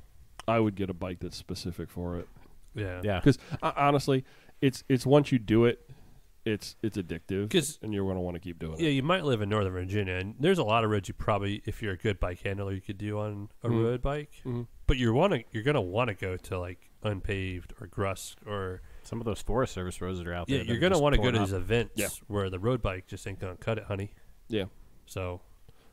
I would get a bike that's specific for it. Yeah. Yeah. Because honestly, it's once you do it, it's addictive. 'Cause- and you're going to want to keep doing Yeah, it. you might live in Northern Virginia, and there's a lot of roads you probably, if you're a good bike handler, you could do on a Mhm. road bike. Mhm. But you're gonna want to go to like unpaved or Grusk or Some of those Forest Service roads that are out there. yeah, that you're are gonna just want to go torn to up. these events Yeah. where the road bike just ain't gonna cut it, honey. Yeah. So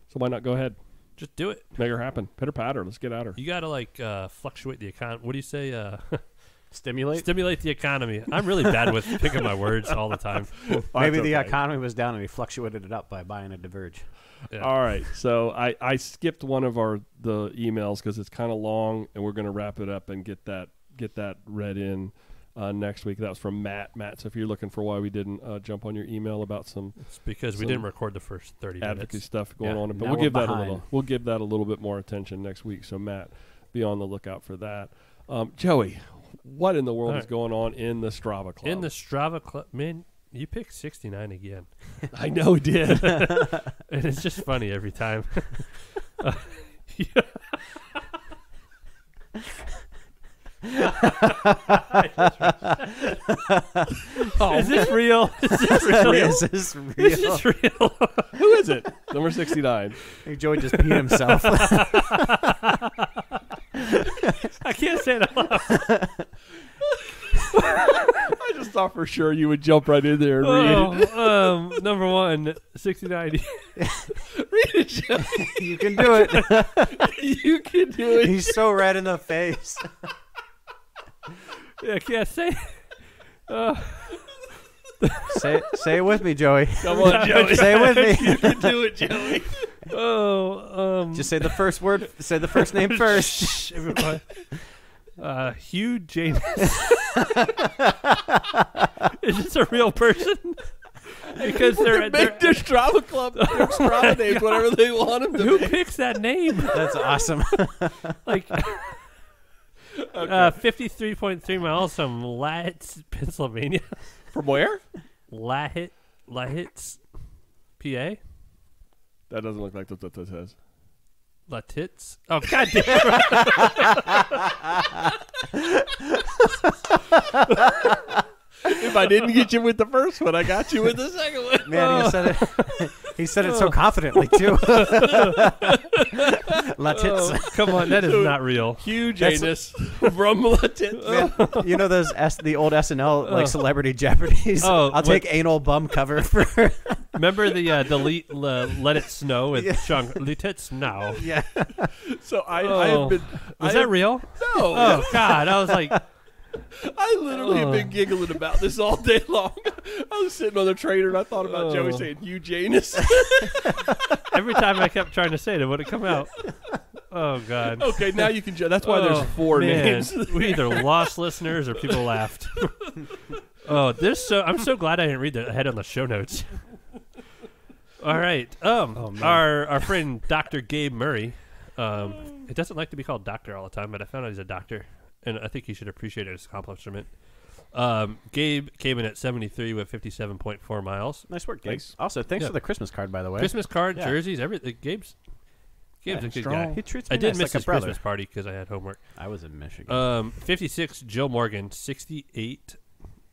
So why not go ahead? just do it. Make her happen. Pitter patter. Let's get at her. You gotta like fluctuate the economy. What do you say? Stimulate? Stimulate the economy. I'm really bad with picking my words all the time. Maybe the okay. economy was down and he fluctuated it up by buying a Diverge. Yeah. All right, so I skipped one of the emails because it's kind of long, and we're going to wrap it up and get that read in next week. That was from Matt. Matt, so if you're looking for why we didn't jump on your email about some It's because we Some didn't record the first 30 advocacy minutes. stuff going Yeah, on, but now we'll give we're that behind. we'll give that a little bit more attention next week. So Matt, be on the lookout for that. Joey, what in the world All is right. going on in the Strava Club? In the Strava Club, man, you picked 69 again. I know he did. And it's just funny every time. Yeah. Is this real? Is this real? Is this real? Is this real? Who is it? Number 69. I think Joey just peed himself. I can't say it out loud. I just thought for sure you would jump right in there and read it. Number one, 69. Read it, Joey. You can do it. You can do it. He's so red in the face. Yeah, I can't say. Say it with me, Joey. Come on, Joey. Say it with me. You can do it, Joey. Just say the first word. Say the first name first. Shh, everybody. Hugh James. Is this a real person? Because they're Make their Strava Club, their Strava names, whatever they want them to who be. picks that name? That's awesome. Like, 53.3 miles from Lahitz, Pennsylvania. From where? Lahitz, PA. That doesn't look like what that says. Latitz. Oh, God damn it. If I didn't get you with the first one, I got you with the second one. Man, he said it so confidently too. Latitz. Come on, that is not real. Huge anus from Latitz. Man, you know those the old SNL like celebrity Jeopardies. I'll take anal bum cover for. Remember the Let It Snow with Sean Latitz? No. Yeah. So I have been. Is that real? No. Oh God, I was like. I literally have been giggling about this all day long. I was sitting on the trainer and I thought about Joey saying huge anus. Every time I kept trying to say it, it wouldn't come out. Oh God. Okay, now you can. That's why there's 4 names. We either lost listeners or people laughed. I'm so glad I didn't read the head on the show notes. All right. Our friend Dr. Gabe Murray. It doesn't like to be called doctor all the time, but I found out he's a doctor. And I think he should appreciate it as an accomplishment. Gabe came in at 73 with 57.4 miles. Nice work, Gabe. Also, thanks for the Christmas card, by the way. Christmas card, jerseys, everything. Gabe's a good guy. He treats me I did nice, miss like his a brother. Christmas party because I had homework. I was in Michigan. 56, Jill Morgan, 68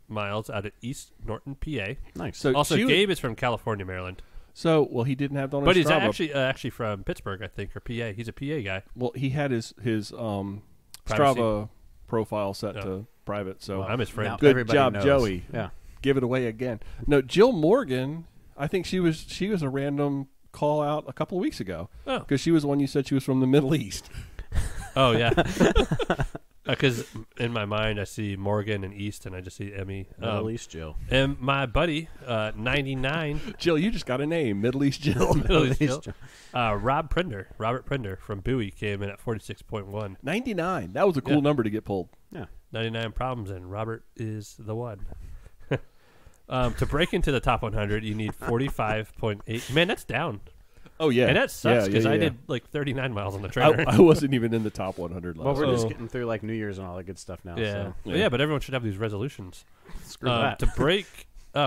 miles out of East Norton, PA. Nice. So Also, Gabe is from California, Maryland. So, well, he didn't have it on But his he's Strava. actually from Pittsburgh, I think, or PA. He's a PA guy. Well, he had his Privacy. Strava profile set to private. So I'm his friend. Now good everybody job, knows. Joey. Yeah. Give it away again. No, Jill Morgan. I think she was a random call out a couple of weeks ago because she was the one you said she was from the Middle East. Oh yeah. Because in my mind I see Morgan and East, and I just see Emmy. Middle East Jill. And my buddy, 99. Jill, you just got a name, Middle East Jill. Middle East Jill. Robert Prender from Bowie came in at 46.1. 99. That was a cool number to get pulled. Yeah. 99 problems, and Robert is the one. To break into the top 100, you need 45.8. Man, that's down. Oh, yeah. And that sucks because yeah. I did like 39 miles on the trainer. I wasn't even in the top 100 last Well, we're year. just getting through like New Year's and all that good stuff now. Yeah. So. Yeah, but everyone should have these resolutions. Screw that. To break,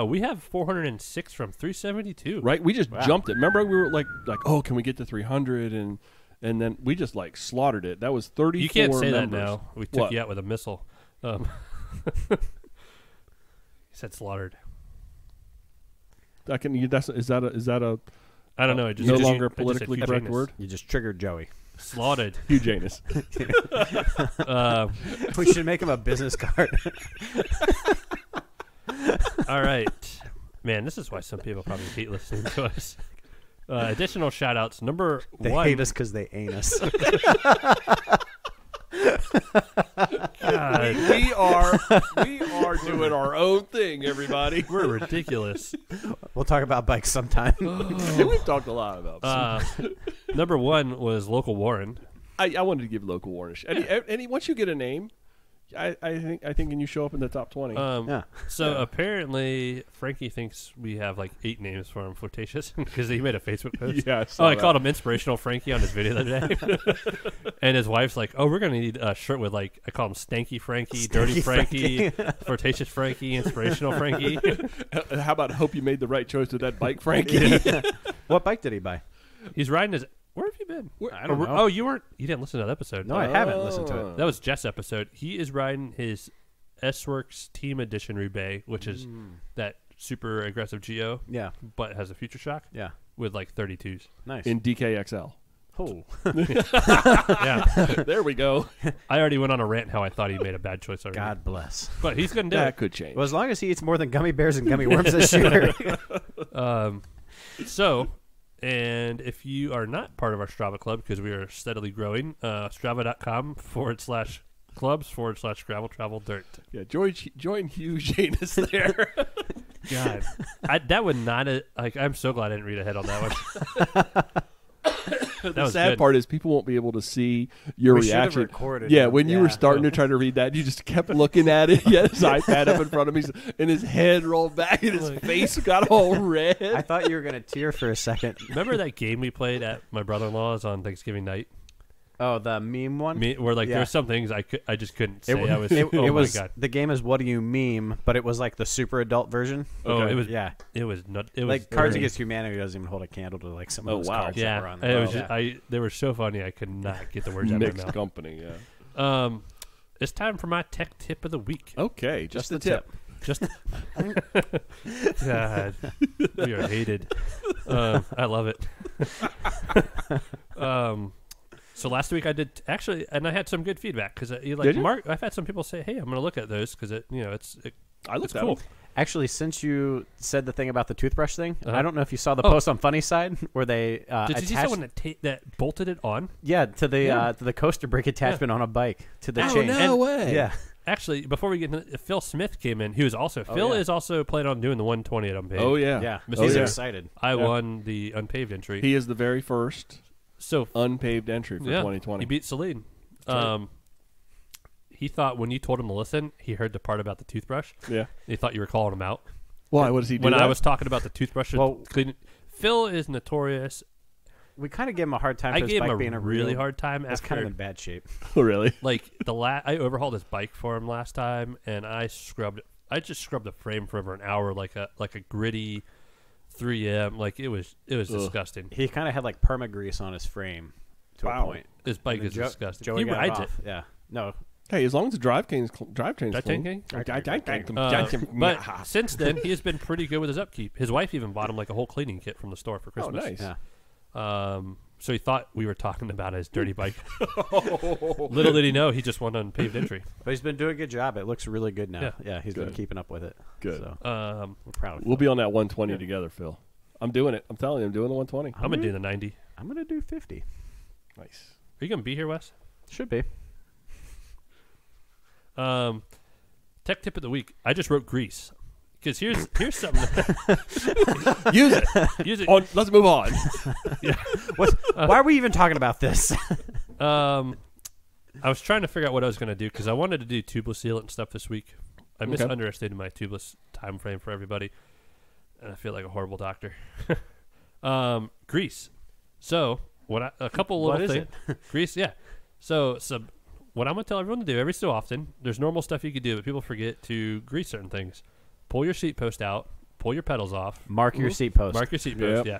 we have 406 from 372. Right? We just jumped it. Remember we were like, oh, can we get to 300? And then we just like slaughtered it. That was 34 You can't say members. that now. We took you out with a missile. He said slaughtered. Is that a I don't know. It just no it just- longer it just said politically huge correct anus. word? You just triggered Joey. Slaughtered. Huge anus. We should make him a business card. All right. Man, this is why some people probably hate listening to us. Additional shout-outs. Number They 1. hate us because they ain't us. God, we are doing our own thing, everybody. we're ridiculous. We'll talk about bikes sometime. We've talked a lot about. Number 1 was Local Warren. I wanted to give local warnish. Any once you get a name, I think and you show up in the top 20. Yeah. So apparently Frankie thinks we have like 8 names for him, flirtatious, because he made a Facebook post. Yeah, I saw I that. called him Inspirational Frankie on his video the other day. And his wife's like, "Oh, we're gonna need a shirt with like," I call him Stanky Frankie, Dirty Frankie, Flirtatious Frankie, Inspirational Frankie. How about hope you made the right choice with that bike, Frankie? What bike did he buy? He's riding his. Where have you been? I don't know. Oh, you didn't listen to that episode. No, I haven't listened to it. That was Jess' episode. He is riding his S-Works Team Edition Roubaix, which is that super aggressive Geo, Yeah. but has a future shock Yeah. with like 32s. Nice. In DKXL. Oh. Yeah, There we go. I already went on a rant how I thought he made a bad choice already. God bless. But he's gonna do That it. could change. Well, as long as he eats more than gummy bears and gummy worms this year. And if you are not part of our Strava Club, because we are steadily growing, strava.com/clubs/gravel travel dirt. Yeah, join huge anus there. God, that would not like. I'm so glad I didn't read ahead on that one. That The was sad good. part is people won't be able to see your We should have reaction. recorded Yeah, it. when you were Yeah. starting to try to read that, you just kept looking at it. He had his iPad up in front of him, and his head rolled back, and his face got all red. I thought you were going to tear for a second. Remember that game we played at my brother-in-law's on Thanksgiving night? Oh, the meme one? Where like Yeah. there were some things I just couldn't say. It was my God. the game is What Do You Meme, but it was like the super adult version. Oh, Okay. it was Yeah. it was not it was Like Cards very- Against Humanity doesn't even hold a candle to like some of those cards that Yeah, were on it there. was just, they were so funny I could not get the words out of my Mixed mouth. company, yeah. It's time for my tech tip of the week. Okay, just the tip. Just God, we are hated. I love it. So last week I did actually, and I had some good feedback because Did you? Mark. I've had some people say, "Hey, I'm going to look at those because I looked at cool." them. Actually, since you said the thing about the toothbrush thing, Uh-huh. I don't know if you saw the post on Funny Side where they Did you see attached, someone that bolted it on? to the coaster brake attachment on a bike to the Oh, chain. no way. Yeah. Actually, before we get into Phil Smith came in. He was also Phil yeah. is also planning on doing the 120 at Unpaved. Oh, yeah. Yeah. Oh, He's yeah. excited. I won the unpaved entry. He is the very first So unpaved entry for 2020. he beat Celine. right. He thought when you told him to listen, he heard the part about the toothbrush. Yeah. He thought you were calling him out. Why? What does he do? When that? I was talking about the toothbrush, cleaning, Phil is notorious. We kind of gave him a hard time I for his gave bike him being a a really real, hard time It's after kind of in bad shape. Oh, really? like I overhauled his bike for him last time, and I just scrubbed the frame for over an hour, like a gritty 3M. Like it was disgusting. He kind of had like perma grease on his frame to a point. His bike And is then disgusting. Joey He got rides it. off. Yeah. No. Hey, as long as the drivetrain's Drivetrain clean. But since then, he has been pretty good with his upkeep. His wife even bought him like a whole cleaning kit from the store for Oh, Christmas. nice. Yeah. So he thought we were talking about his dirty bike. Little did he know he just won unpaved entry. But he's been doing a good job. It looks really good now. Yeah. Yeah, he's been Good. keeping up with it. Good. So We're proud of We'll Phil. be on that 120 together, Phil. I'm doing it. I'm telling you, I'm doing the 120. I'm gonna do the 90. I'm going to do 50. Nice. Are you gonna be here, Wes? Should be. Tech tip of the week. I just wrote grease because here's something. Use it. Use it. Let's move on. Why are we even talking about this? I was trying to figure out what I was gonna do because I wanted to do tubeless sealant and stuff this week. I underestimated my tubeless time frame for everybody, and I feel like a horrible doctor. Grease. So a couple little What is things. Grease. Yeah. So what I'm going to tell everyone to do every so often, there's normal stuff you could do, but people forget to grease certain things. Pull your seat post out. Pull your pedals off. Mark your seat post. Mark your seat post, yeah.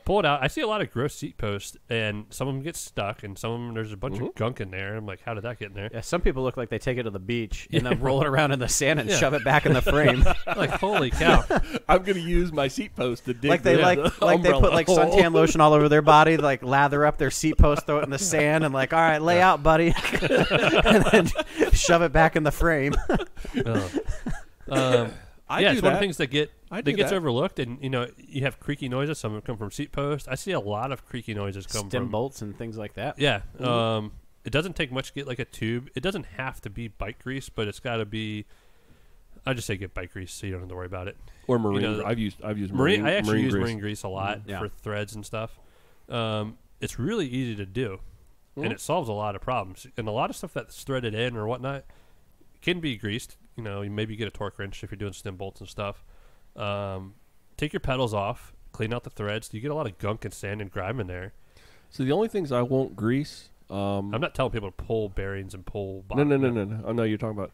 Pull it out. I see a lot of gross seat posts, and some of them get stuck, and some of them, there's a bunch of gunk in there. I'm like, how did that get in there? Yeah, some people look like they take it to the beach and then roll it around in the sand and Yeah. shove it back in the frame. Like, holy cow. I'm going to use my seat post to dig like they the like they put like umbrella hole. suntan lotion all over their body, like lather up their seat post, throw it in the sand, and like, all right, lay out, buddy, and then shove it back in the frame. I yeah, do it's one of that. the things that I that do gets that. overlooked, and you have creaky noises. Some of them come from seat posts. I see a lot of creaky noises come Stem from bolts and things like that. Yeah. It doesn't take much to get like a tube. It doesn't have to be bike grease, but it's got to be. I just say get bike grease so you don't have to worry about it. Or marine. You know, I've used Marine. I actually use grease. marine grease a lot for threads and stuff. It's really easy to do, and it solves a lot of problems. And a lot of stuff that's threaded in or whatnot can be greased. You maybe get a torque wrench if you're doing stem bolts and stuff. Take your pedals off, clean out the threads. You get a lot of gunk and sand and grime in there. So the only things I won't grease. I'm not telling people to pull bearings and pull. No. I know you're talking about.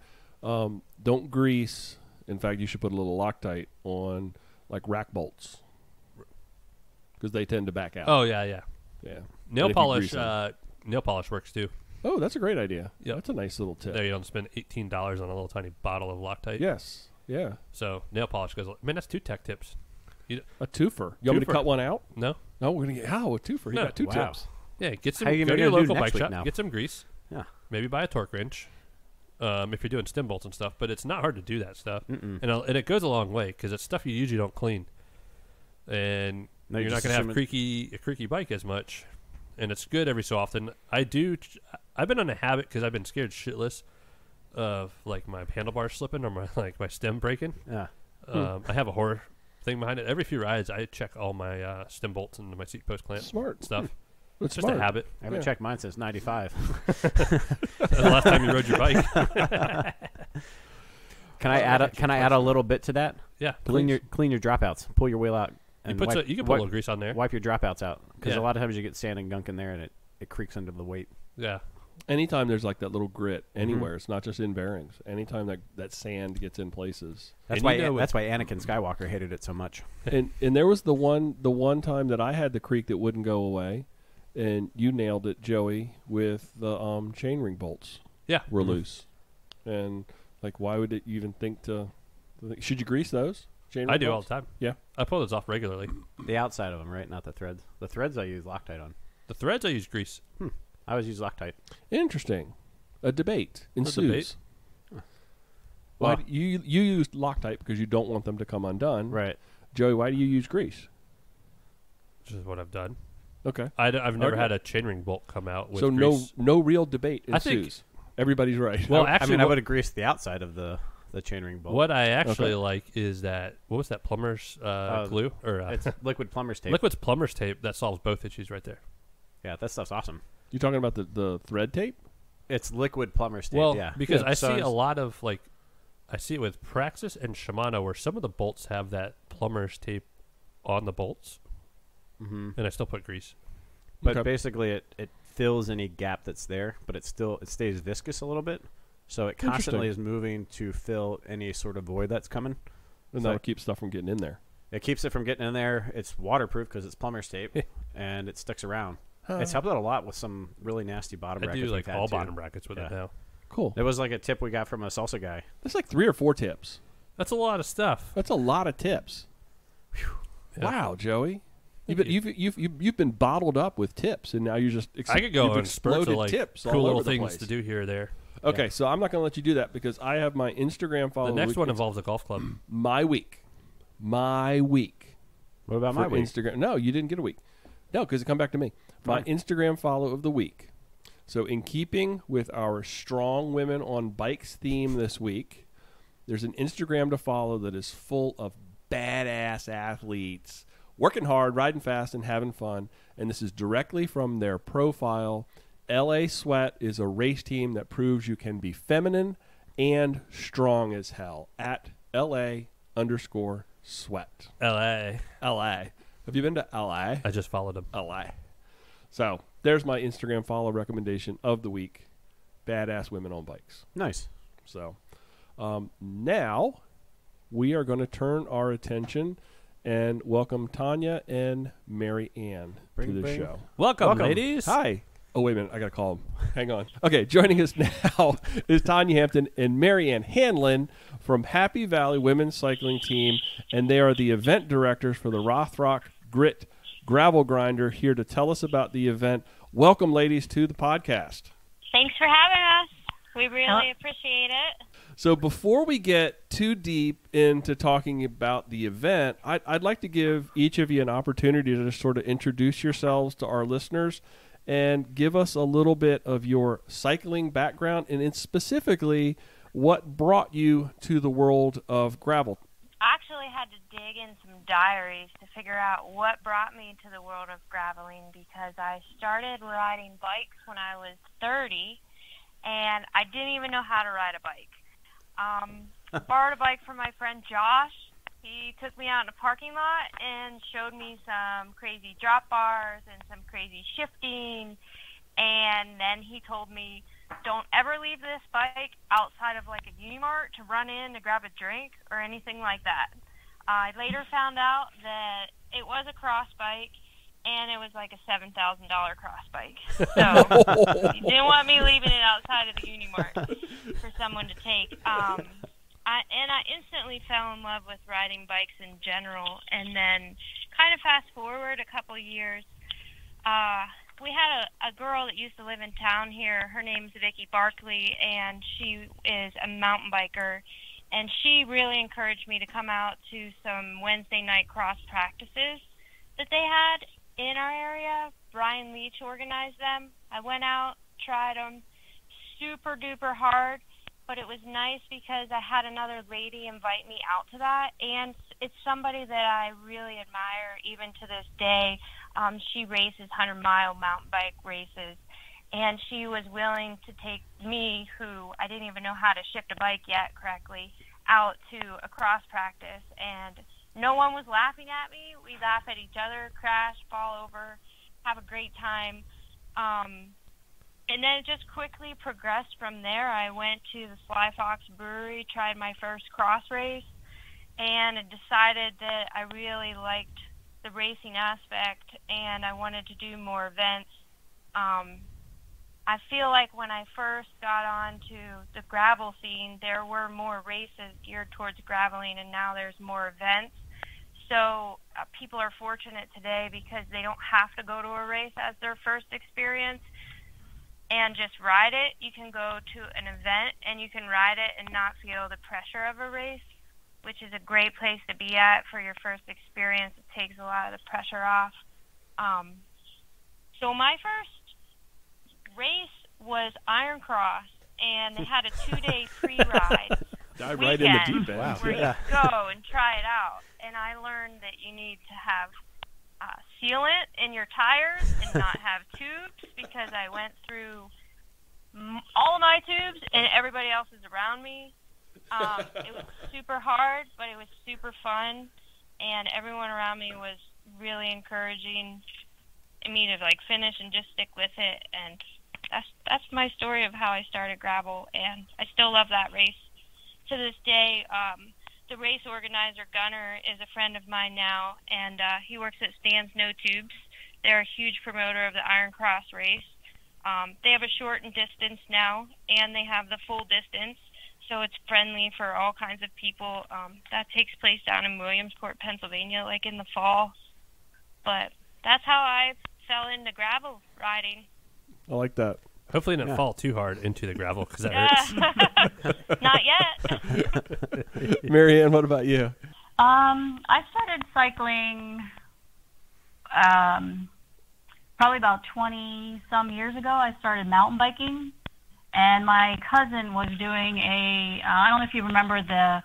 Don't grease. In fact, you should put a little Loctite on like rack bolts because they tend to back out. Oh yeah. Yeah. Nail And if you polish. grease them. Nail polish works too. Oh, that's a great idea. Yeah. That's a nice little tip. There you don't spend $18 on a little tiny bottle of Loctite. Yes. Yeah. So nail polish goes. Man, that's 2 tech tips. A twofer. You want me to Twofer. cut one out? No. No, we're gonna get a twofer. You No. got two Wow. tips. Yeah, get some. How you Go gonna to your do local next bike week shop. now? Get some grease. Yeah. Maybe buy a torque wrench. If you're doing stem bolts and stuff, but it's not hard to do that stuff, and it goes a long way because it's stuff you usually don't clean, and No, you're not just going to have assume a creaky bike as much, and it's good every so often. I've been on a habit because I've been scared shitless of like my handlebars slipping or my stem breaking. Yeah. I have a horror thing behind it. Every few rides, I check all my stem bolts and my seat post clamp Smart stuff. That's It's just a habit. I haven't checked mine since '95. The last time you rode your bike. Can I add a little bit to that? Yeah. Clean your dropouts. Pull your wheel out. And You can put a little grease on there. Wipe your dropouts out because Yeah. a lot of times you get sand and gunk in there, and it creaks under the weight. Yeah. Anytime there's like that little grit anywhere, it's not just in bearings. Anytime that sand gets in places. That's why Anakin Skywalker hated it so much. And there was the one time that I had the creak that wouldn't go away, and you nailed it, Joey, with the chainring bolts. Yeah. Were loose. And like, why would it even think to? Should you grease those? I do all the time. Yeah. I pull those off regularly. The outside of them, right? Not the threads. The threads I use Loctite on. The threads I use grease. I always use Loctite. Interesting. A debate ensues. Why Well, you used Loctite because you don't want them to come undone. right. Joey, why do you use grease? Which is what I've done. Okay. I've never Okay. had a chainring bolt come out with So grease. no real debate I think- ensues. Everybody's right. Well, I actually, mean, I would have greased the outside of the chainring bolt. what I actually like is that, what was that, plumber's glue? Or It's liquid plumber's tape. Liquid's plumber's tape. That solves both issues right there. Yeah, that stuff's awesome. You talking about the thread tape? It's liquid plumber's tape. Well, yeah. because Yeah. I So see a it's- lot of, like, I see it with Praxis and Shimano where some of the bolts have that plumber's tape on the bolts, and I still put grease. But Okay. basically, it fills any gap that's there, but it stays viscous a little bit, so it constantly is moving to fill any sort of void that's coming. And So that'll keep stuff from getting in there. it keeps it from getting in there. It's waterproof because it's plumber's tape, and it sticks around. It's helped out a lot with some really nasty bottom I brackets. do like we've had all too. bottom brackets with it now. Cool. There was like a tip we got from a salsa guy. That's like 3 or 4 tips. That's a lot of stuff. That's a lot of tips. Yeah. Wow, Joey. Thank You've been bottled up with tips, and now you're just I could go you've on spurts exploded of like tips all cool little over the things place. to do here or there. Okay, so I'm not going to let you do that because I have my Instagram follow. The next week. one It's involves a golf club. my week. My week. What about For my week? Instagram. No, you didn't get a week. No, because it come back to me. My Instagram follow of the week. So in keeping with our strong women on bikes theme this week, there's an Instagram to follow that is full of badass athletes working hard, riding fast, and having fun. And this is directly from their profile. LA Sweat is a race team that proves you can be feminine and strong as hell at LA_sweat. LA. LA. Have you been to LA? I just followed him. LA. So there's my Instagram follow recommendation of the week. Badass women on bikes. Nice. So now we are going to turn our attention and welcome Tanya and Mary Ann to the show. Welcome, ladies. Hi. Oh, wait a minute. I got to call them. Hang on. Okay, joining us now is Tanya Hampton and Mary Ann Hanlon from Happy Valley Women's Cycling Team, and they are the event directors for the Rothrock GRIT Gravel Grinder, here to tell us about the event. Welcome, ladies, to the podcast. Thanks for having us. We really appreciate it. So before we get too deep into talking about the event, I'd like to give each of you an opportunity to just sort of introduce yourselves to our listeners and give us a little bit of your cycling background and specifically what brought you to the world of gravel. I actually had to dig in some diaries to figure out what brought me to the world of graveling because I started riding bikes when I was 30 and I didn't even know how to ride a bike. Borrowed a bike from my friend Josh. He took me out in a parking lot and showed me some crazy drop bars and some crazy shifting. And then he told me, don't ever leave this bike outside of like a Unimart to run in to grab a drink or anything like that. I later found out that it was a cross bike and it was like a $7,000 cross bike. So he didn't want me leaving it outside of the Unimart for someone to take. I instantly fell in love with riding bikes in general. And then kind of fast forward a couple years, we had a girl that used to live in town here. Her name's Vicky Barkley, and she is a mountain biker. And she really encouraged me to come out to some Wednesday night cross practices that they had in our area. Brian Leach organized them. I went out, tried them, super duper hard. But it was nice because I had another lady invite me out to that, and it's somebody that I really admire even to this day. She races 100-mile mountain bike races, and she was willing to take me, who I didn't even know how to shift a bike yet correctly, out to a cross practice, and no one was laughing at me. We laugh at each other, crash, fall over, have a great time. And then it just quickly progressed from there. I went to the Sly Fox Brewery, tried my first cross race, and decided that I really liked the racing aspect and I wanted to do more events. I feel like when I first got onto the gravel scene, there were more races geared towards graveling, and now there's more events. So people are fortunate today because they don't have to go to a race as their first experience and just ride it. You can go to an event and you can ride it and not feel the pressure of a race, which is a great place to be at for your first experience. It takes a lot of the pressure off. So my first race was Iron Cross, and they had a 2-day pre-ride Dive right in the deep end. Wow. where you go and try it out. And I learned that you need to have sealant in your tires and not have tubes, because I went through all of my tubes and everybody else's around me. It was super hard, but it was super fun, and everyone around me was really encouraging me to like finish and just stick with it. And that's my story of how I started gravel, and I still love that race to this day. The race organizer, Gunner, is a friend of mine now, and he works at Stan's No Tubes. They're a huge promoter of the Iron Cross race. They have a shortened distance now, and they have the full distance, so it's friendly for all kinds of people. That takes place down in Williamsport, Pennsylvania, like in the fall. But that's how I fell into gravel riding. I like that. Hopefully not fall too hard into the gravel, because that hurts. Not yet. Marianne, what about you? I started cycling probably about 20-some years ago. I started mountain biking, and my cousin was doing I don't know if you remember the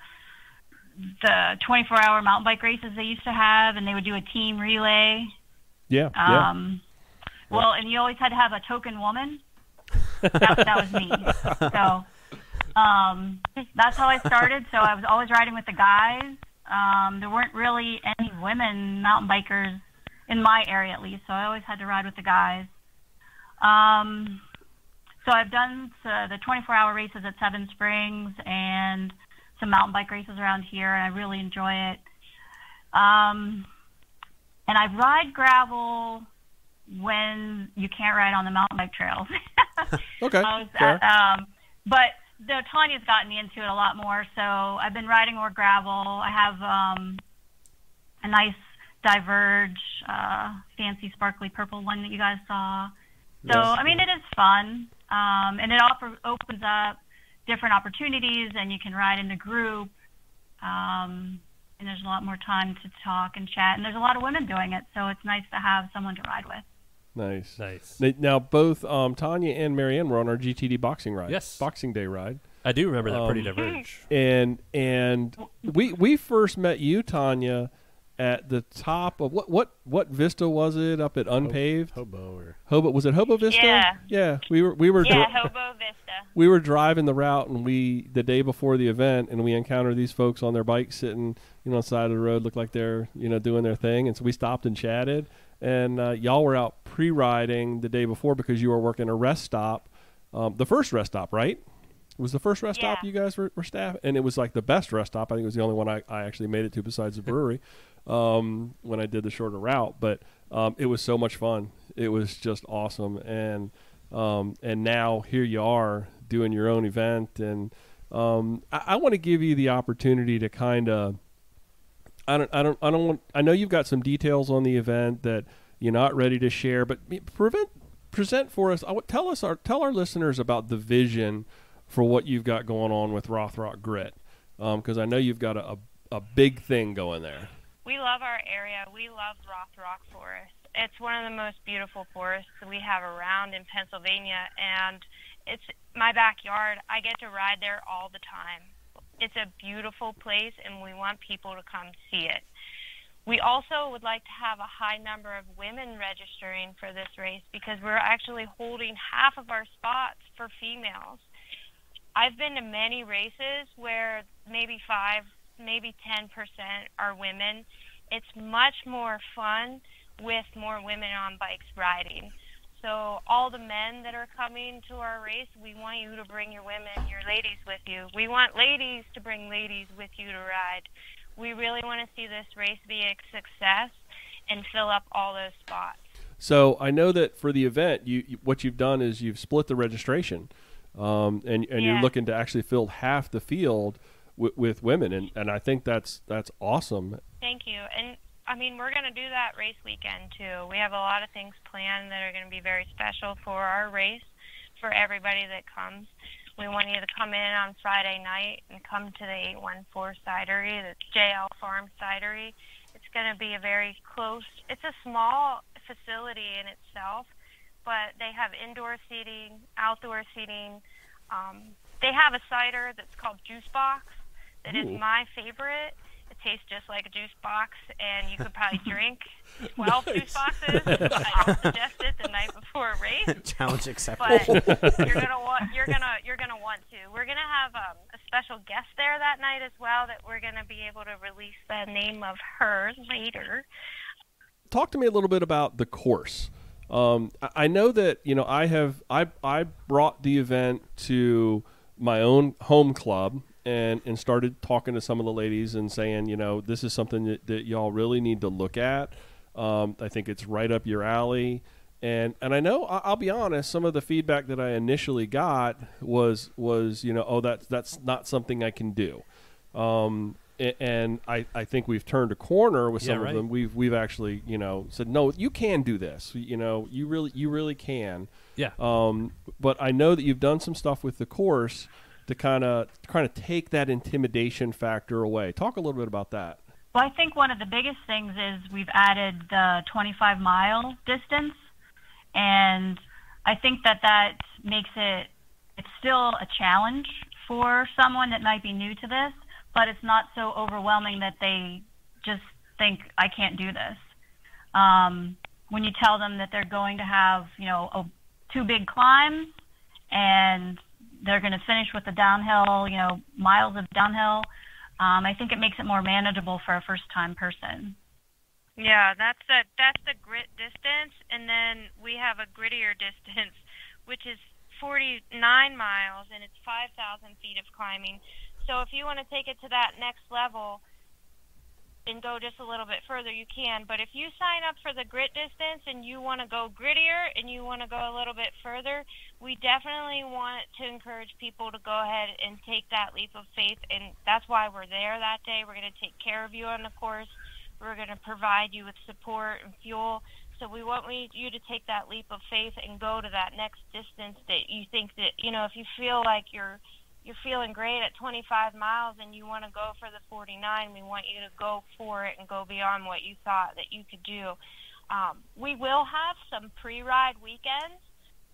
24-hour mountain bike races they used to have, and they would do a team relay. Yeah. Well, and you always had to have a token woman. That was me. So that's how I started. So I was always riding with the guys. There weren't really any women mountain bikers in my area, at least. So I always had to ride with the guys. So I've done the 24-hour races at Seven Springs and some mountain bike races around here, and I really enjoy it. And I ride gravel when you can't ride on the mountain bike trails. Okay. But Tanya's gotten me into it a lot more, so I've been riding more gravel. I have a nice Diverge, fancy sparkly purple one that you guys saw. So, Yes. I mean, it is fun, and it opens up different opportunities, and you can ride in a group, and there's a lot more time to talk and chat, and there's a lot of women doing it, so it's nice to have someone to ride with. Nice. Now, both Tanya and Marianne were on our GTD boxing ride. Yes. Boxing Day ride. I do remember that pretty Diverge. And we first met you, Tanya, at the top of what Vista was it up at Unpaved? Hobo. Was it Hobo Vista? Yeah. We were Hobo Vista. we were driving the route, and the day before the event, and we encountered these folks on their bikes sitting, on the side of the road, looked like they're, doing their thing. And so we stopped and chatted, and y'all were out pre-riding the day before because you were working a rest stop, the first rest stop, right? It was the first rest stop you guys were staff, and it was like the best rest stop. I think it was the only one I actually made it to besides the brewery when I did the shorter route. But it was so much fun. It was just awesome. And now here you are doing your own event. And I want to give you the opportunity to kind of, I know you've got some details on the event that you're not ready to share, but present for us. Tell our listeners about the vision for what you've got going on with Rothrock Grit, because I know you've got a big thing going there. We love our area. We love Rothrock Forest. It's one of the most beautiful forests we have around in Pennsylvania, and it's my backyard. I get to ride there all the time. It's a beautiful place, and we want people to come see it. We also would like to have a high number of women registering for this race because we're actually holding half of our spots for females. I've been to many races where maybe 5, maybe 10% are women. It's much more fun with more women on bikes riding. So all the men that are coming to our race, we want you to bring your women, your ladies with you. We want ladies to bring ladies with you to ride. We really want to see this race be a success and fill up all those spots. So I know that for the event, what you've done is you've split the registration, and you're looking to actually fill half the field with women, and I think that's awesome. Thank you. And I mean, we're going to do that race weekend too. We have a lot of things planned that are going to be very special for our race, for everybody that comes. We want you to come in on Friday night and come to the 814 Cidery, the JL Farm Cidery. It's going to be a very close, it's a small facility in itself, but they have indoor seating, outdoor seating. They have a cider that's called Juice Box that is my favorite. It tastes just like a juice box, and you could probably drink 12 juice boxes. I don't suggest it the night before a race. Challenge accepted. But you're gonna want to. We're gonna have a special guest there that night as well. That we're gonna be able to release the name of her later. Talk to me a little bit about the course. I know that I brought the event to my own home club. And started talking to some of the ladies and saying, this is something that y'all really need to look at. I think it's right up your alley. And I know, I'll be honest, some of the feedback that I initially got was that's not something I can do. And I think we've turned a corner with some of them. We've actually, said, no, you can do this. You really can. Yeah. But I know that you've done some stuff with the course to kind of take that intimidation factor away. Talk a little bit about that. Well, I think one of the biggest things is we've added the 25-mile distance, and I think that makes it's still a challenge for someone that might be new to this, but it's not so overwhelming that they just think, I can't do this. When you tell them that they're going to have, 2 big climbs, and they're going to finish with the downhill, miles of downhill. I think it makes it more manageable for a first-time person. Yeah, that's the grit distance, and then we have a grittier distance, which is 49 miles, and it's 5,000 feet of climbing. So if you want to take it to that next level and go just a little bit further, you can. But if you sign up for the grit distance and you want to go grittier and you want to go a little bit further, we definitely want to encourage people to go ahead and take that leap of faith. And that's why we're there that day. We're going to take care of you on the course. We're going to provide you with support and fuel. So we want you to take that leap of faith and go to that next distance that you think that, if you feel like you're feeling great at 25 miles and you want to go for the 49, we want you to go for it and go beyond what you thought that you could do. We will have some pre-ride weekends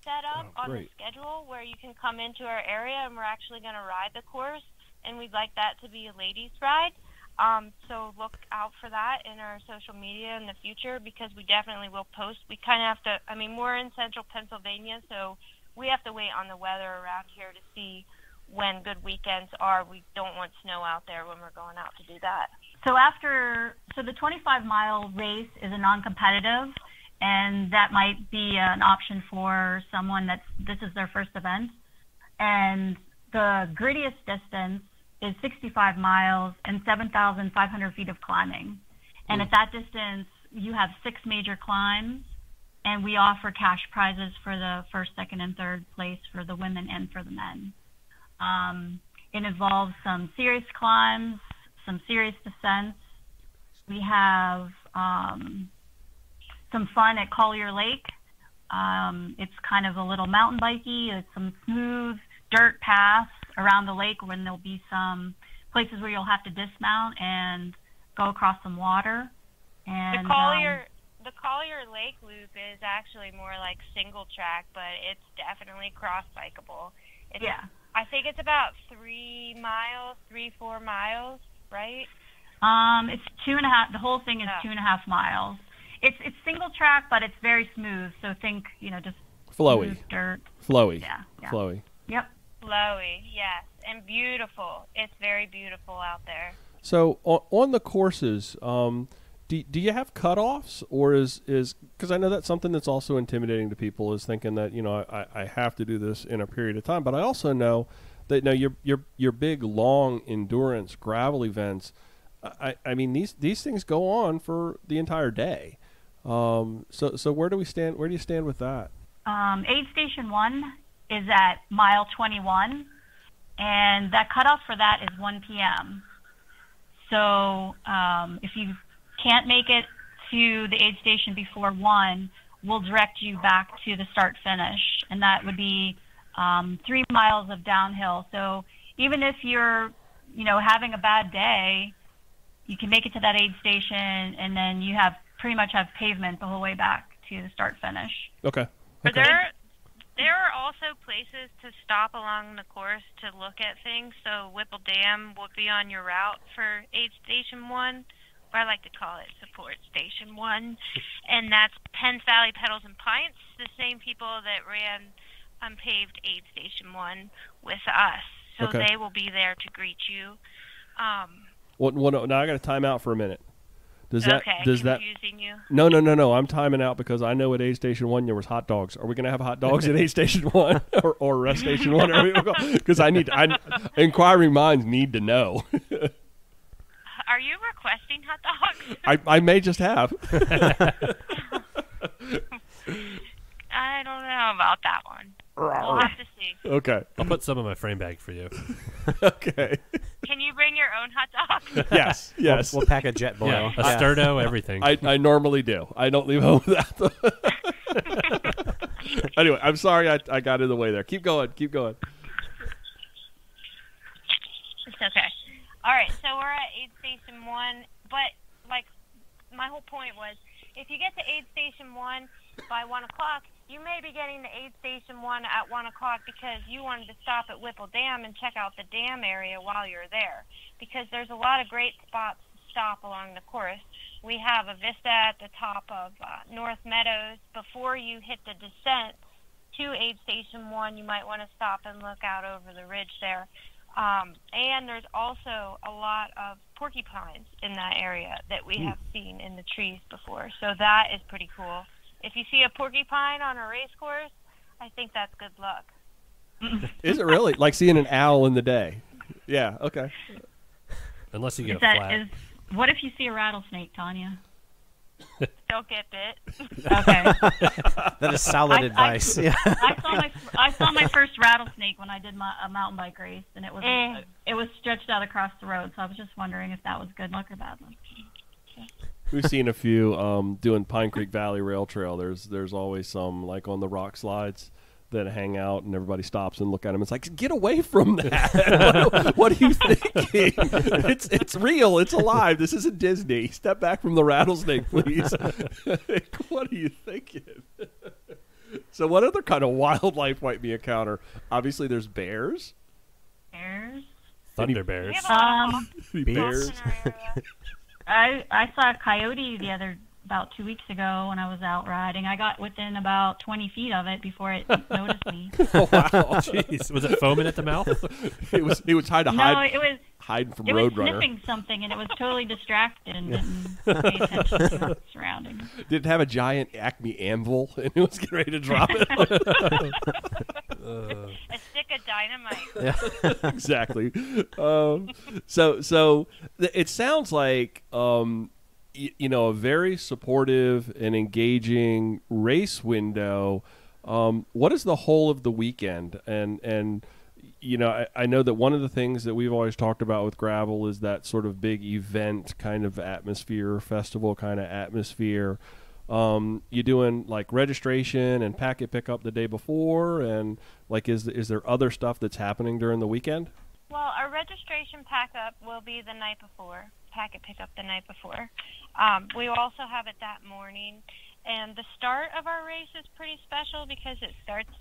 set up on the schedule where you can come into our area, and we're actually going to ride the course, and we'd like that to be a ladies' ride. So look out for that in our social media in the future, because we definitely will post. We kind of have to, we're in central Pennsylvania, so we have to wait on the weather around here to see when good weekends are. We don't want snow out there when we're going out to do that. So the 25-mile race is a non-competitive, and that might be an option for someone this is their first event. And the grittiest distance is 65 miles and 7,500 feet of climbing. And at that distance, you have 6 major climbs, and we offer cash prizes for the first, second, and third place for the women and for the men. It involves some serious climbs, some serious descents. We have some fun at Collier Lake. It's kind of a little mountain bikey. It's some smooth dirt paths around the lake when there'll be some places where you'll have to dismount and go across some water. And the Collier Lake loop is actually more like single track, but it's definitely cross-bikeable. I think it's about 3 miles, 3-4 miles, right? It's 2.5. The whole thing is 2.5 miles. It's single track, but it's very smooth. So think, just flowy, smooth dirt. Flowy. Yeah. Flowy. Yep. Flowy, yes, and beautiful. It's very beautiful out there. So on the courses, do you have cutoffs, or is because I know that's something that's also intimidating to people, is thinking that, you know, I have to do this in a period of time. But I also know that, you know, your big long endurance gravel events, I mean, these things go on for the entire day. So where do we stand? Where do you stand with that? Aid Station 1 is at mile 21, and that cutoff for that is 1 p.m. So if you can't make it to the aid station before 1, we'll direct you back to the start-finish, and that would be 3 miles of downhill. So even if you're, you know, having a bad day, you can make it to that aid station, and then you pretty much have pavement the whole way back to the start-finish. Okay. There are also places to stop along the course to look at things. So Whipple Dam would be on your route for Aid Station 1, or I like to call it Support Station 1. And that's Penns Valley Pedals and Pints, the same people that ran unpaved Aid Station 1 with us. So Okay. they will be there to greet you. Well, now I got to time out for a minute. Does that confusing you? No. I'm timing out because I know at Aid Station 1 there was hot dogs. Are we going to have hot dogs at Aid Station 1 or Rest Station 1? Because inquiring minds need to know. Are you requesting hot dogs? I may just have. I don't know about that one. We'll have to see. Okay. I'll put some in my frame bag for you. Okay. Can you bring your own hot dog? Yes. Yes. We'll pack a jet boil. Yeah, a Sturdo, everything. I normally do. I don't leave home without Anyway, I'm sorry I got in the way there. Keep going. It's okay. All right, so we're at Aid Station 1, but, like, my whole point was, if you get to Aid Station 1 by 1 o'clock, you may be getting to Aid Station 1 at 1 o'clock because you wanted to stop at Whipple Dam and check out the dam area while you're there, because there's a lot of great spots to stop along the course. We have a vista at the top of North Meadows. Before you hit the descent to Aid Station 1, you might want to stop and look out over the ridge there. And there's also a lot of porcupines in that area that we have seen in the trees before. So that is pretty cool. If you see a porcupine on a race course, I think that's good luck. Is it really? Like seeing an owl in the day? Yeah, okay. Unless you get a flat. What if you see a rattlesnake, Tanya? Don't get bit. Okay. That is solid advice. Yeah. I saw my first rattlesnake when I did a mountain bike race, and it was stretched out across the road. So I was just wondering if that was good luck or bad luck. We've seen a few doing Pine Creek Valley Rail Trail. There's always some, like, on the rock slides that hang out, and everybody stops and look at them. It's like, get away from that. What are you thinking? It's real. It's alive. This isn't Disney. Step back from the rattlesnake, please. What are you thinking? So what other kind of wildlife might be encounter? Obviously, there's bears. Bears? Thunder bears. Bears. I saw a coyote about 2 weeks ago when I was out riding. I got within about 20 feet of it before it noticed me. Oh, wow. Jeez. Was it foaming at the mouth? It was trying to hide from Roadrunner. Roadrunner. It was sniffing something, and it was totally distracted and didn't pay attention to its surroundings. Did it have a giant Acme anvil, and it was getting ready to drop it? A stick of dynamite. Yeah. Exactly. So it sounds like a very supportive and engaging race window. What is the whole of the weekend? And I know that one of the things that we've always talked about with gravel is that sort of big event kind of atmosphere, festival kind of atmosphere. You doing like registration and packet pickup the day before, and like is there other stuff that's happening during the weekend? Well, our registration pack-up will be the night before, packet pickup the night before. We will also have it that morning. And the start of our race is pretty special because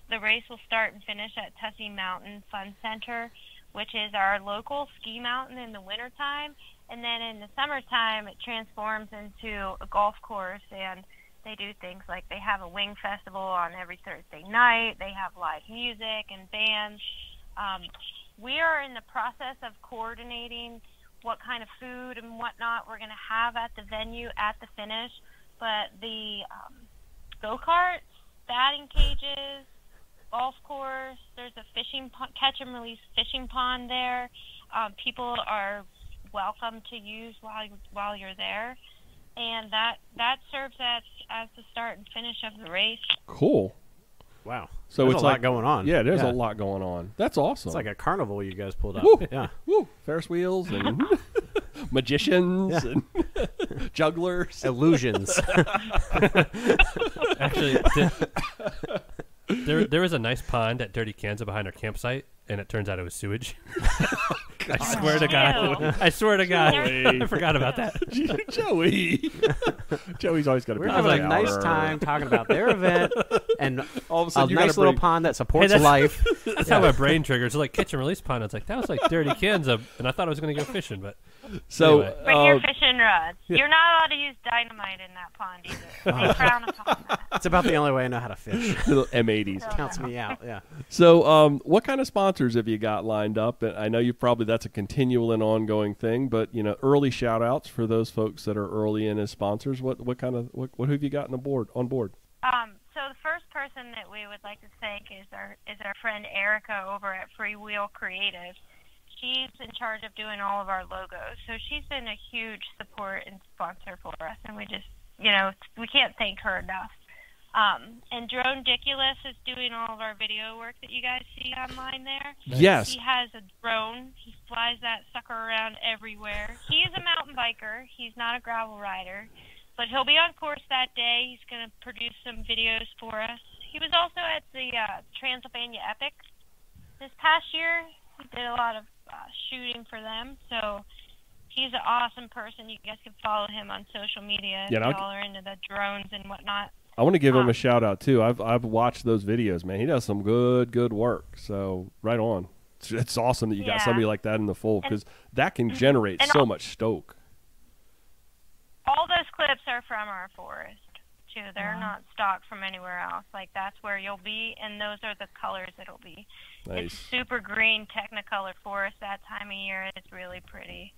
the race will start and finish at Tussey Mountain Fun Center, which is our local ski mountain in the wintertime. And then in the summertime, it transforms into a golf course, and they do things like they have a wing festival on every Thursday night. They have live music and bands. We are in the process of coordinating what kind of food and whatnot we're going to have at the venue at the finish. But the go-karts, batting cages, golf course, there's a fishing catch and release fishing pond there. People are welcome to use while you're there. And that serves as the start and finish of the race. Cool. Wow. So there's it's a lot going on. Yeah, there's a lot going on. That's awesome. It's like a carnival you guys pulled up. Woo. Yeah. Woo. Ferris wheels and magicians and jugglers. Illusions. Actually, there was a nice pond at Dirty Kansas behind our campsite, and it turns out it was sewage. I swear to God. I swear to God. I forgot about that. Joey. Joey's always got to be We're having a nice time talking about their event and all of a a sudden nice little pond that supports life. That's how my brain triggers. It's like catch and release pond. It's like, that was like Dirty Kansas, and I thought I was going to go fishing, but so anyway. Bring your fishing rods. You're not allowed to use dynamite in that pond either. They frown upon that. It's about the only way I know how to fish. little M80s. Counts me out, yeah. So what kind of sponsors have you got lined up? And I know that's a continual and ongoing thing, but early shout outs for those folks that are early in as sponsors. What have you got on board? So the first person that we would like to thank is our friend Erica over at Freewheel Creative. She's in charge of doing all of our logos. So she's been a huge support and sponsor for us, and we just, we can't thank her enough. And Drone Diculous is doing all of our video work that you guys see online there. Yes. He has a drone. He flies that sucker around everywhere. He is a mountain biker. He's not a gravel rider. But he'll be on course that day. He's going to produce some videos for us. He was also at the Transylvania Epic this past year. He did a lot of shooting for them. So he's an awesome person. You guys can follow him on social media if y'all are into the drones and whatnot. I want to give him a shout out too. I've watched those videos, man. He does some good work. So right on. It's awesome that you got somebody like that in the fold, because that can generate so much stoke. All those clips are from our forest too. They're not stock from anywhere else. Like, that's where you'll be, and those are the colors it'll be. Nice. It's super green Technicolor forest that time of year. It's really pretty.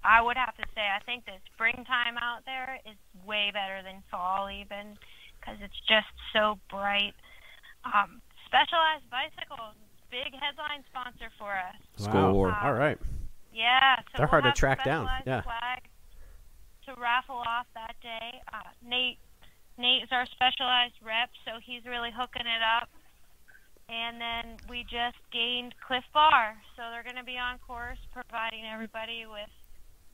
I would have to say, I think the springtime out there is way better than fall even, because it's just so bright. Specialized Bicycles, big headline sponsor for us. Score. All right. Yeah. So they're hard to track down. Yeah. Flag to raffle off that day. Nate is our Specialized rep, so he's really hooking it up. And then we just gained Cliff Bar, so they're going to be on course providing everybody with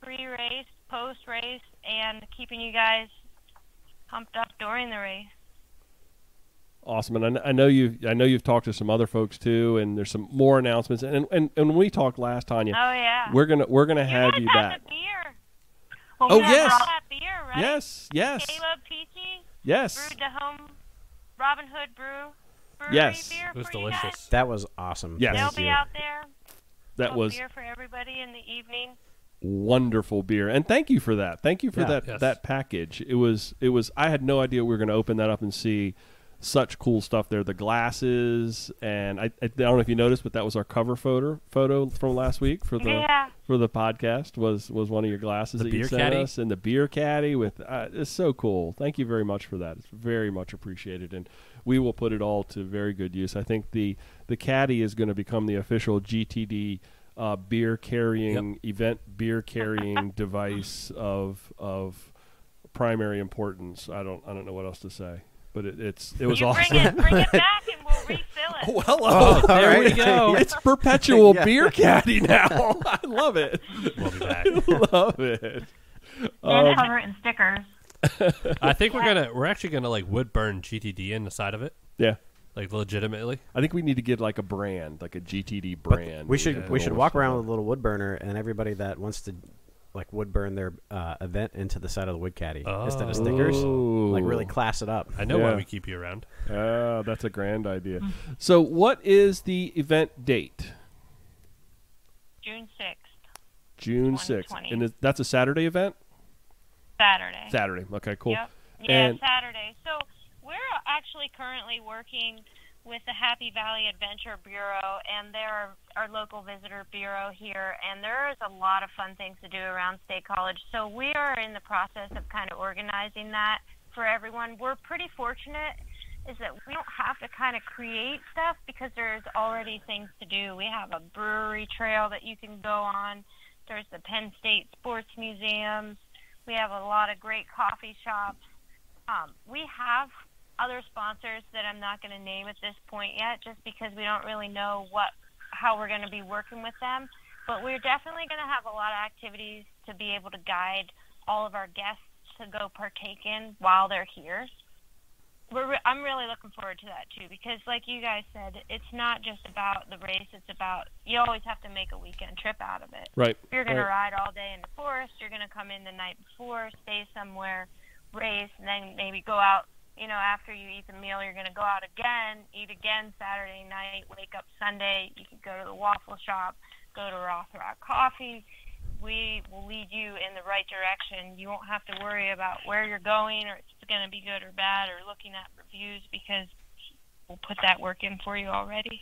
pre-race, post-race, and keeping you guys pumped up during the race. Awesome, and I know you've talked to some other folks too, and there's some more announcements. And when we talked last, Tanya, we're gonna have you back. The beer. Well, yes, that beer, right? yes. Caleb Peachy. Yes. Brewed to home. Robin Hood Brewery yes, beer it was for delicious. You guys. That was awesome. Yes. They'll be out there. That was beer for everybody in the evening. Wonderful beer, and thank you for that. Thank you for that package. It was. I had no idea we were going to open that up and see such cool stuff there. The glasses, and I don't know if you noticed, but that was our cover photo from last week for the podcast. Was one of your glasses that you sent us, and the beer caddy with. It's so cool. Thank you very much for that. It's very much appreciated, and we will put it all to very good use. I think the caddy is going to become the official GTD beer carrying beer carrying device of primary importance. I don't know what else to say, but it was awesome. Bring it back and we'll refill it. Oh, hello. There we go. It's perpetual beer caddy now. I love it. We'll be back. Love it. And cover it in stickers. I think we're actually gonna like wood burn GTD in the side of it. Yeah. Like legitimately. I think we need to get like a brand, like a GTD brand. We should walk around with a little wood burner, and everybody that wants to like wood burn their event into the side of the wood caddy instead of stickers. Like really class it up. I know why we keep you around. That's a grand idea. So what is the event date? June 6th. June 6th. And that's a Saturday event? Saturday. Okay, cool. Yep. Yeah, Saturday. So we're actually currently working with the Happy Valley Adventure Bureau, and they're our local visitor bureau here, and there's a lot of fun things to do around State College. So we are in the process of kind of organizing that for everyone. We're pretty fortunate is that we don't have to kind of create stuff because there's already things to do. We have a brewery trail that you can go on. There's the Penn State Sports Museums. We have a lot of great coffee shops. We have other sponsors that I'm not going to name at this point yet, just because we don't really know how we're going to be working with them. But we're definitely going to have a lot of activities to be able to guide all of our guests to go partake in while they're here. I'm really looking forward to that too, because like you guys said, it's not just about the race. It's about, you always have to make a weekend trip out of it. Right. If you're going to ride all day in the forest, you're going to come in the night before, stay somewhere, race, and then maybe go out. After you eat the meal, you're going to go out again, eat again Saturday night, wake up Sunday. You can go to the waffle shop, go to Rothrock Coffee. We will lead you in the right direction. You won't have to worry about where you're going or if it's going to be good or bad or looking at reviews, because we'll put that work in for you already.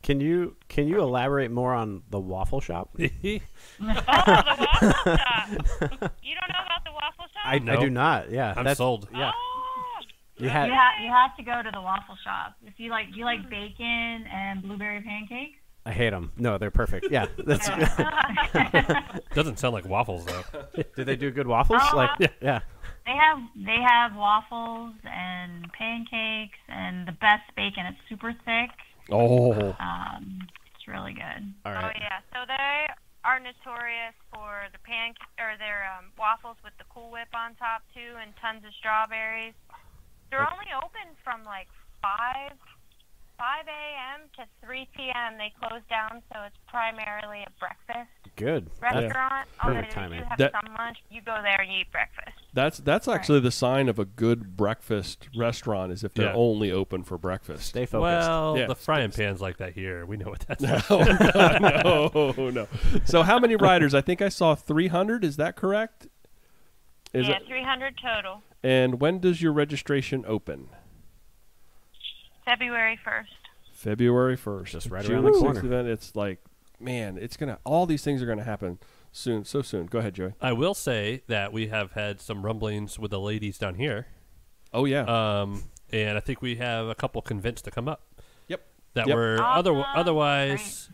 Can you elaborate more on the waffle shop? Oh, the waffle shop. You don't know about the waffle shop? I do not. Yeah, I'm sold. Yeah. Oh. You have to go to the waffle shop. If you like bacon and blueberry pancakes. I hate them. No, they're perfect. Yeah, that's. Doesn't sound like waffles though. Do they do good waffles? Yeah. They have waffles and pancakes and the best bacon. It's super thick. Oh. It's really good. All right. Oh yeah. So they are notorious for the their waffles with the Cool Whip on top too, and tons of strawberries. They're only open from like 5 a.m. to 3 p.m. They close down, so it's primarily a breakfast Good. restaurant. Perfect Although timing. they do have some lunch. You go there and you eat breakfast. That's actually the sign of a good breakfast restaurant, is if they're only open for breakfast. Stay focused. Well, Yeah. the frying pan's like that here. We know what that's No. So how many riders? I think I saw 300. Is that correct? 300 total. And when does your registration open? February 1st. February 1st. Just right June around the 6th corner. event. It's like, man, all these things are going to happen soon, so soon. Go ahead, Joey. I will say that we have had some rumblings with the ladies down here. Oh, yeah. And I think we have a couple convinced to come up. Yep. That Yep. were Awesome. otherwise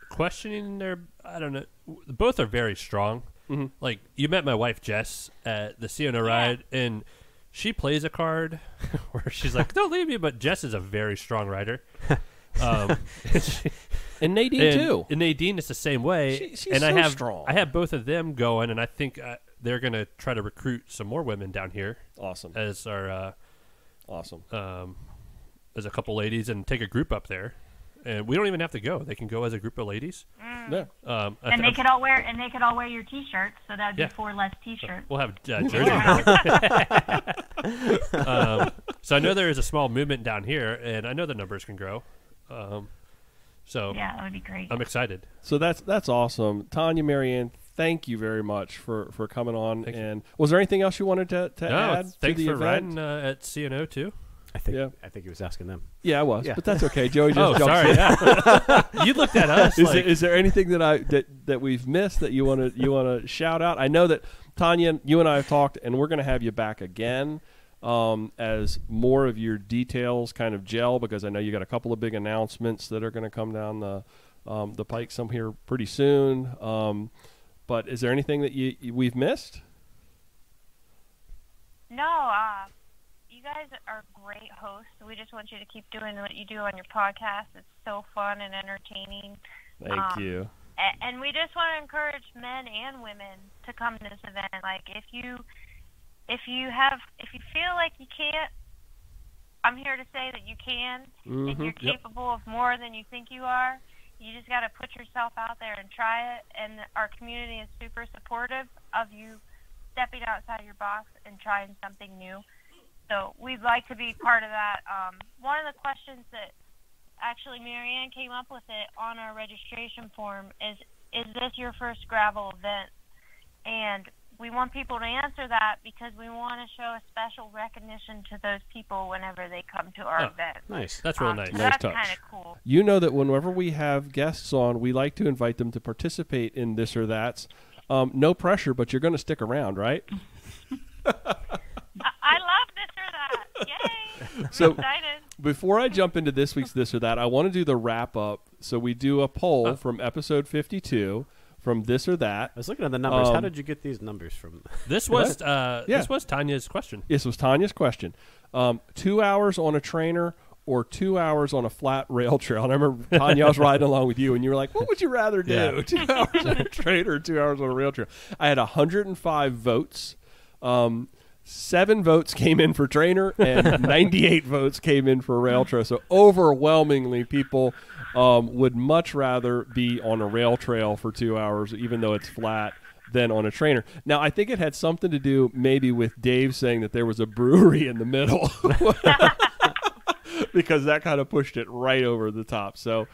questioning their, I don't know, both are very strong. Mm-hmm. Like, you met my wife, Jess, at the Sienna ride, and she plays a card where she's like, don't leave me, but Jess is a very strong rider. And Nadine, too. And Nadine is the same way. She's and so strong. I have both of them going, and I think they're going to try to recruit some more women down here. Awesome. As our Awesome. as a couple ladies, and take a group up there. And we don't even have to go. They can go as a group of ladies. Yeah. And they could all wear your T-shirts, so that would be 4 less T-shirts. We'll have jerseys. So I know there is a small movement down here, and I know the numbers can grow. So Yeah, that would be great. I'm excited. So that's awesome. Tanya, Marianne, thank you very much for coming on. Thank you. And was there anything else you wanted to add to thanks the for event? riding at CNO too. I think he was asking them. Yeah, I was, Yeah. but that's okay. Joey just Oh, jumped sorry. in. Yeah. You looked at us. Is there anything that we've missed that you want to shout out? I know that Tanya, you and I have talked, and we're going to have you back again as more of your details kind of gel, because I know you got a couple of big announcements that are going to come down the pike some here pretty soon. But is there anything that we've missed? No, you guys are great hosts. We just want you to keep doing what you do on your podcast. It's so fun and entertaining. Thank you. And we just want to encourage men and women to come to this event. Like, if you feel like you can't, I'm here to say that you can, and you're capable of more than you think you are. You just got to put yourself out there and try it. And our community is super supportive of you stepping outside your box and trying something new. So we'd like to be part of that. One of the questions that actually Marianne came up with it on our registration form is this your first gravel event? And we want people to answer that because we want to show a special recognition to those people whenever they come to our event. Nice. That's really nice. So Nice that's touch. kind of cool. You know that whenever we have guests on, we like to invite them to participate in this or that's. No pressure, but you're going to stick around, right? I love this or that. Yay! I'm So- excited. Before I jump into this week's this or that, I want to do the wrap up. So we do a poll from episode 52 from this or that. I was looking at the numbers. How Um, did you get these numbers from? This was this was Tanya's question. This was Tanya's question. 2 hours on a trainer or 2 hours on a flat rail trail. And I remember, Tanya, I was riding along with you, and you were like, what would you rather do? Yeah. 2 hours on a trainer or 2 hours on a rail trail? I had 105 votes. 7 votes came in for trainer, and 98 votes came in for rail trail. So overwhelmingly, people would much rather be on a rail trail for 2 hours, even though it's flat, than on a trainer. Now, I think it had something to do maybe with Dave saying that there was a brewery in the middle. Because that kind of pushed it right over the top. So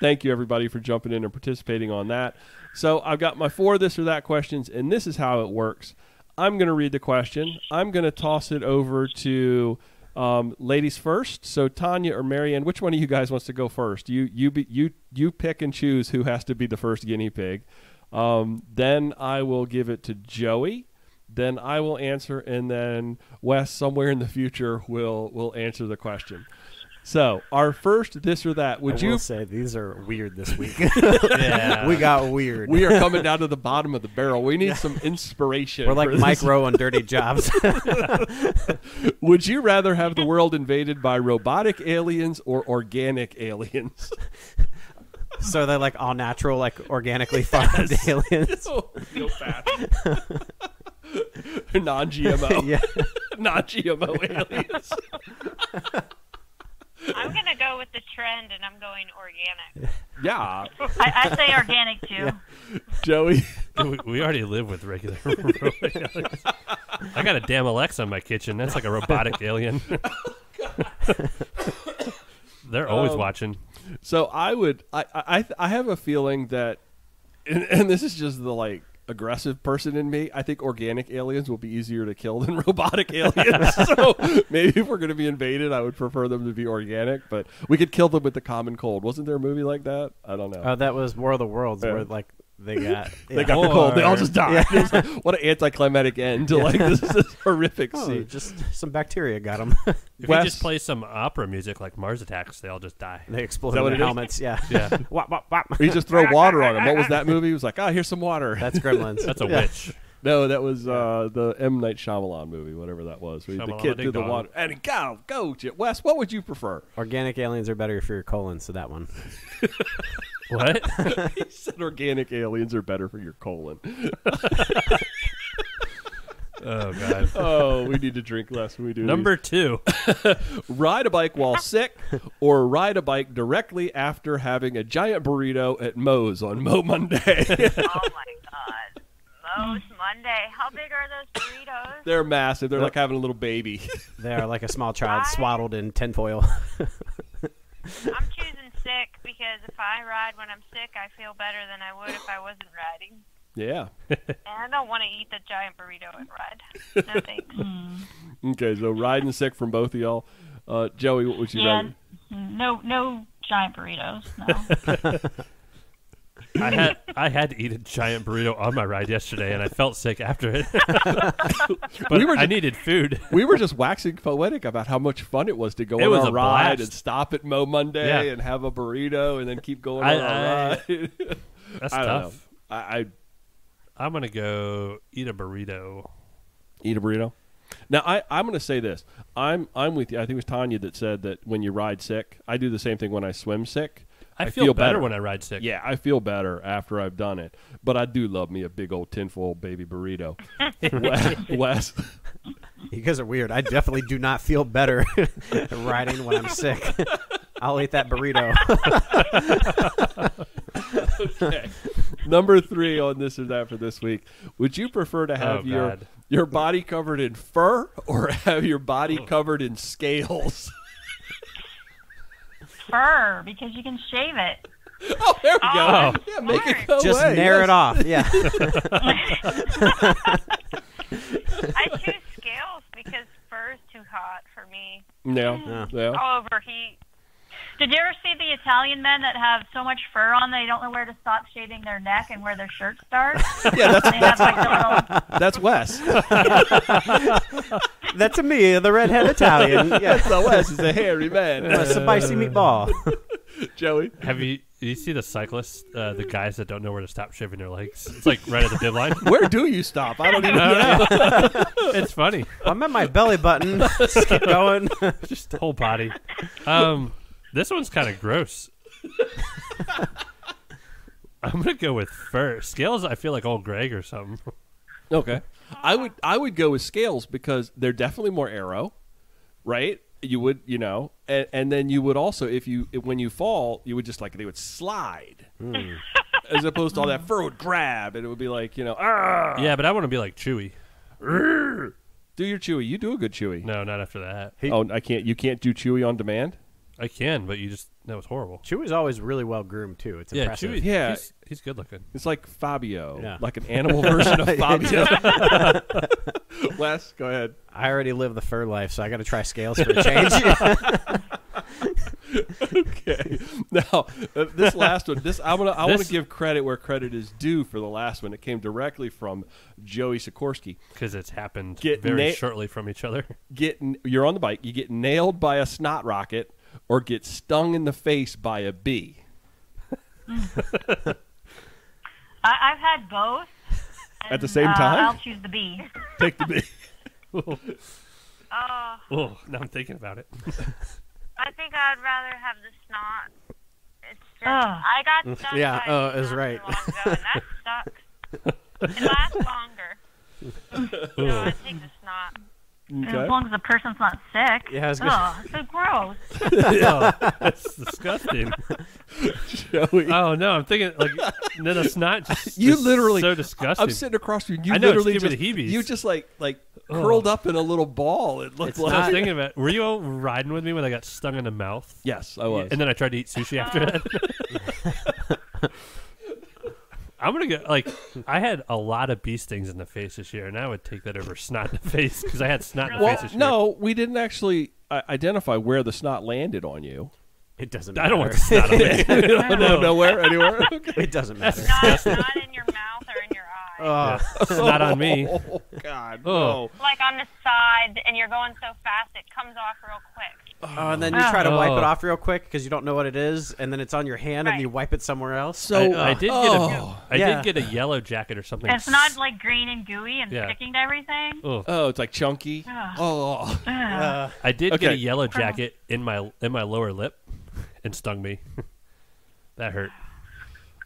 thank you, everybody, for jumping in and participating on that. So I've got my 4 this or that questions, and this is how it works. I'm going to read the question. I'm going to toss it over to ladies first. So Tanya or Marianne, which one of you guys wants to go first? You pick and choose who has to be the first guinea pig. Then I will give it to Joey. Then I will answer, and then Wes, somewhere in the future, will answer the question. So our first this or that. Would I you will say these are weird this week. Yeah. We got weird. We are coming down to the bottom of the barrel. We need some inspiration. We're like for this. Mike Rowe on Dirty Jobs. Would you rather have the world invaded by robotic aliens or organic aliens? So they're like all natural, like organically farmed aliens. Oh, so fat. Non-GMO. Yeah. Non-GMO aliens. I'm going to go with the trend, and I'm going organic. Yeah. I say organic too. Joey. We already live with regular aliens. I got a damn Alexa in my kitchen. That's like a robotic alien. They're always watching. So I have a feeling that, and this is just the like aggressive person in me. I think organic aliens will be easier to kill than robotic aliens. So maybe if we're going to be invaded, I would prefer them to be organic. But we could kill them with the common cold. Wasn't there a movie like that? I don't know. Oh, that was War of the Worlds, Yeah. where like they got They got the cold. They all just died. Yeah. It was like, what an anticlimactic end to like this horrific Oh, scene. just some bacteria got them. If Wes- you just play some opera music like Mars Attacks, they all just die. They explode Is that in what their it is? helmets. Yeah. Yeah. Wop, wop, wop. Or you just throw water on him. What was that movie? It was like, here's some water. That's Gremlins. That's a Yeah. witch. No, that was the M. Night Shyamalan movie, whatever that was. Where the Shyamalan, kid Ding threw the Dong. water. And go, Wes, what would you prefer? Organic aliens are better for your colon, so that one. What? He said organic aliens are better for your colon. Oh, God. Oh, we need to drink less when we do Number 2. these. Ride a bike while sick or ride a bike directly after having a giant burrito at Moe's on Mo Monday. Oh, my God. Moe's Monday. How big are those burritos? They're massive. They're like having a little baby. They are like a small child Right. swaddled in tinfoil. I'm choosing sick because if I ride when I'm sick, I feel better than I would if I wasn't riding. Yeah. And I don't want to eat the giant burrito and ride. No thanks. Okay, so riding sick from both of y'all. Joey, what would you Yeah. rather? No giant burritos. No. I had to eat a giant burrito on my ride yesterday, and I felt sick after it. But We were I just- needed food. We were just waxing poetic about how much fun it was to go It on was our a ride blast. and stop at Mo Monday Yeah. and have a burrito and then keep going I- on our ride. That's I don't tough. know. I I'm going to go eat a burrito. eat a burrito. Now I'm going to say this. I'm with you. I think it was Tanya that said that when you ride sick, I do the same thing when I swim sick. I feel better when I ride sick. Yeah, I feel better after I've done it. But I do love me a big old tinfoil baby burrito. Wes. You guys are weird. I definitely do not feel better riding when I'm sick. I'll eat that burrito. Okay. Number 3 on this or that for this week. Would you prefer to have God. your body covered in fur or have your body covered in scales? Fur, because you can shave it. Oh, there we go. Oh. Yeah, make it Smart. go Just away. nair yes. it off. Yeah. I choose scales because fur is too hot for me. Yeah. Yeah. I'll overheat. Did you ever see the Italian men that have so much fur on they don't know where to stop shaving their neck and where their shirt starts? Yeah, They have like the little. that's Wes. That's me, the redhead Italian. Yeah. That's the Wes. He's a hairy man. A spicy meatball. Joey. Do you see the cyclists, the guys that don't know where to stop shaving their legs? It's like right at the bib line. Where do you stop? I don't even know. It's funny. I'm at my belly button. Just keep going. Just whole body. This one's kind of gross. I'm gonna go with fur. Scales, I feel like old Greg or something. Okay. I would go with scales because they're definitely more aero, right? You would, and then you would also, when you fall, you would just they would slide, as opposed to all that fur would grab, and it would be like, ah. Yeah, but I want to be like Chewy. Do your Chewy. You do a good Chewy. No, not after that. I can't. You can't do Chewy on demand. I can, but that was horrible. Chewy's always really well groomed too. It's Yeah, impressive. Chewy. Yeah. He's good looking. It's like Fabio, Yeah. like an animal version of Fabio. Wes, go ahead. I already live the fur life, so I got to try scales for a change. Okay. Now, this last one, I want to give credit where credit is due for the last one. It came directly from Joey Sikorsky. Because it's happened Get very shortly from each other. You're on the bike, you get nailed by a snot rocket or get stung in the face by a bee. I've had both. At the same time? I'll choose the bee. Take the bee. Oh, Oh, now I'm thinking about it. I think I'd rather have the snot. It's just, Ugh. I got stung Yeah, by a bee is not right. too long ago, and that sucks. It lasts longer. So I'd take the snot. As long as the person's not sick. Yeah, I was gonna- Ugh, so gross. Oh, that's disgusting. Joey. Oh, no, I'm thinking, then it's not just You it's literally, so disgusting. I'm sitting across from you. I know, it's literally giving just, me the heebies. you just like curled up in a little ball. It looked I was like. thinking about, were you all riding with me when I got stung in the mouth? Yes, I was. And then I tried to eat sushi after that. I'm going to go, I had a lot of bee stings in the face this year, and I would take that over snot in the face because I had snot in the face this year. No, we didn't actually identify where the snot landed on you. It doesn't I matter. don't want the snot on me. No, nowhere, anywhere. Okay. It doesn't matter. Not in your mouth or in your eye. Snot on me. Oh God, Oh. no. Like on the side, and you're going so fast, it comes off real quick. Oh, and then you try to wipe Oh. it off real quick because you don't know what it is, and then it's on your hand, and Right. you wipe it somewhere else. So I did Yeah. get a yellow jacket or something. It's not like green and gooey and Yeah. sticking to everything. Oh. it's like chunky. Ugh. Oh, Ugh. I did Okay. get a yellow jacket in my lower lip and stung me. That hurt.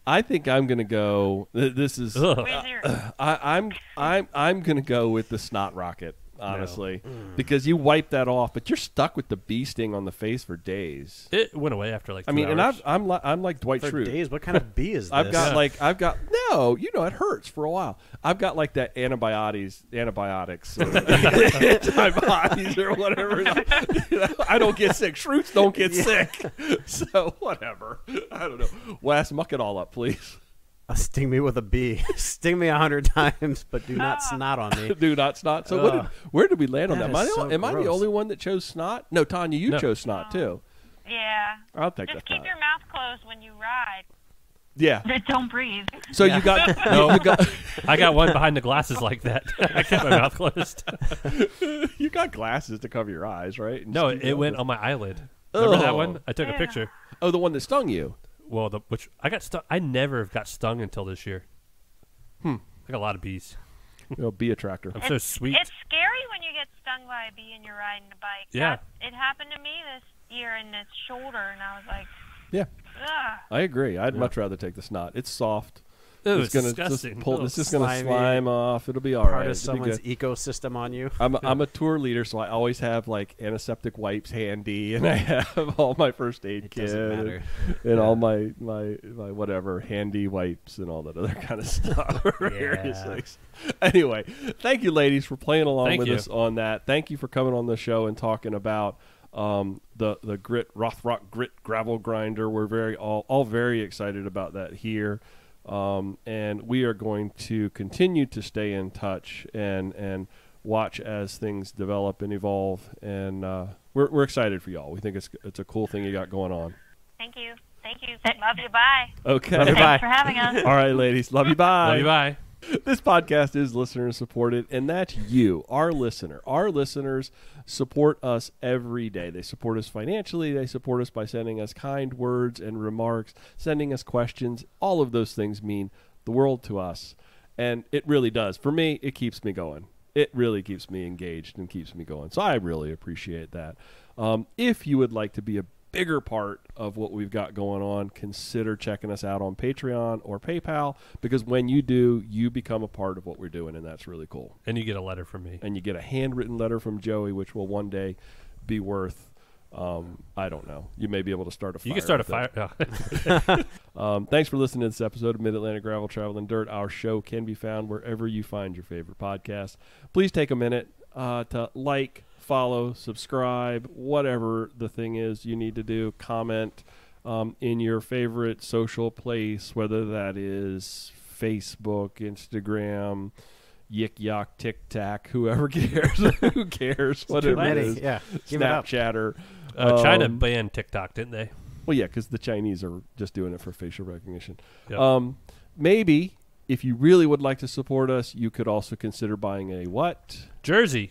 I think I'm gonna go. This is. Ugh. Where's your- I'm gonna go with the snot rocket. Honestly, because you wipe that off, but you're stuck with the bee sting on the face for days. It went away after 2 I mean, hours. and I'm like Dwight For Schrute. days, what kind of bee is this? I've got it hurts for a while. I've got like that antibiotics, or antibodies or whatever. I don't get sick. Shroots don't get sick. So whatever. I don't know. Wes, muck it all up, please. Sting me with a bee. Sting me 100 times, but do not snot on me. Do not snot. So Ugh. where did we land on That that? is so Am I the gross. only one that chose snot? No, Tanya, you No. chose snot too. Yeah. I'll take Just that. keep snot. your mouth closed when you ride. Yeah. Don't breathe. So you got you got I got one behind the glasses like that. I kept my mouth closed. you got glasses to cover your eyes, right? And No, just keep it went on my eyelid. Remember that one? I took a picture. Oh, the one that stung you. Well, which I got stung. I never got stung until this year. I got a lot of bees. Bee attractor. I'm so sweet. It's scary when you get stung by a bee and you're riding a bike. Yeah. It happened to me this year in the shoulder, and I was like, Yeah, ugh. I agree. I'd much rather take the snot. It's soft. It It's was gonna disgusting. just pull. It's just gonna Slimy. slime off. It'll be all Part right. of It'll be someone's good. ecosystem on you. I'm a tour leader, so I always have like antiseptic wipes handy, and I have all my first aid It kit doesn't matter. and all my whatever handy wipes and all that other kind of stuff. Various Yeah. things. Anyway, thank you, ladies, for playing along Thank with you. us on that. Thank you for coming on the show and talking about the Rothrock GRIT Gravel Grinder. We're all very excited about that here. And we are going to continue to stay in touch and watch as things develop and evolve. And we're excited for y'all. We think it's a cool thing you got going on. Thank you. Thank you. Love you. Bye. Okay. Love you, Thanks bye. for having us. All right, ladies. Love you. Bye. Love you, bye. This podcast is listener supported, and that's you, our listener. Our listeners support us every day. They support us financially. They support us by sending us kind words and remarks, sending us questions. All of those things mean the world to us, and it really does. For me, it keeps me going. It really keeps me engaged and keeps me going, so I really appreciate that. If you would like to be a bigger part of what we've got going on, consider checking us out on Patreon or PayPal, because when you do, you become a part of what we're doing, and that's really cool. And you get a letter from me. And you get a handwritten letter from Joey, which will one day be worth, I don't know. You may be able to start a fire. You can start a fire. No. Thanks for listening to this episode of Mid-Atlantic Gravel Travel and Dirt. Our show can be found wherever you find your favorite podcast. Please take a minute to like, follow, subscribe, whatever the thing is you need to do. Comment in your favorite social place, whether that is Facebook, Instagram, Yik Yak, Tic Tac, whoever cares. Who cares? Whatever it is. Yeah. Give it up. Snapchatter. China banned TikTok, didn't they? Well, yeah, because the Chinese are just doing it for facial recognition. Yep. Maybe if you really would like to support us, you could also consider buying a what? Jersey.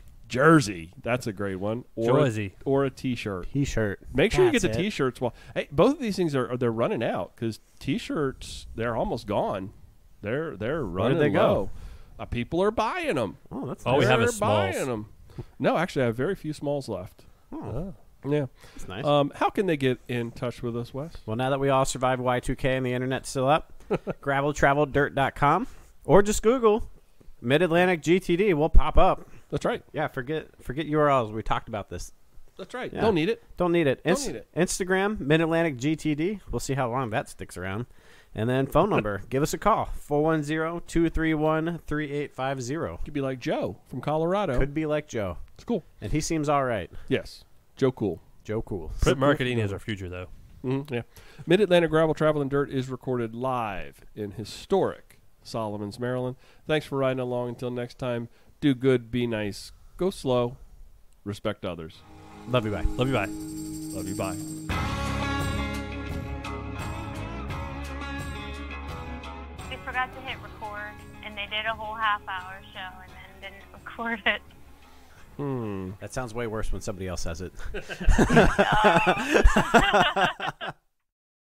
That's a great one. Or a T-shirt. T-shirt. Make sure you get the That's it. T-shirts. Well, hey, both of these things they're running out because T-shirts, they're almost gone. They're running they low. go? People are buying them. Oh, that's Oh, we nice. have a They're smalls. buying them. No, actually, I have very few smalls left. Oh, Yeah. that's nice. How can they get in touch with us, Wes? Well, now that we all survived Y2K and the internet's still up, graveltraveldirt.com, or just Google Mid-Atlantic GTD. We'll pop up. That's right. Yeah, forget URLs. We talked about this. That's right. Yeah. Don't need it. Don't need it. Don't need it. Instagram, Mid-Atlantic GTD. We'll see how long that sticks around. And then phone number. Give us a call. 410-231-3850. Could be like Joe from Colorado. Could be like Joe. It's cool. And he seems all right. Yes. Joe Cool. Joe Cool. Print marketing is our future, though. Yeah. Mid-Atlantic Gravel Travel and Dirt is recorded live in historic Solomons, Maryland. Thanks for riding along. Until next time, do good, be nice, go slow, respect others. Love you, bye. Love you, bye. Love you, bye. They forgot to hit record, and they did a whole half-hour show and then didn't record it. That sounds way worse when somebody else says it.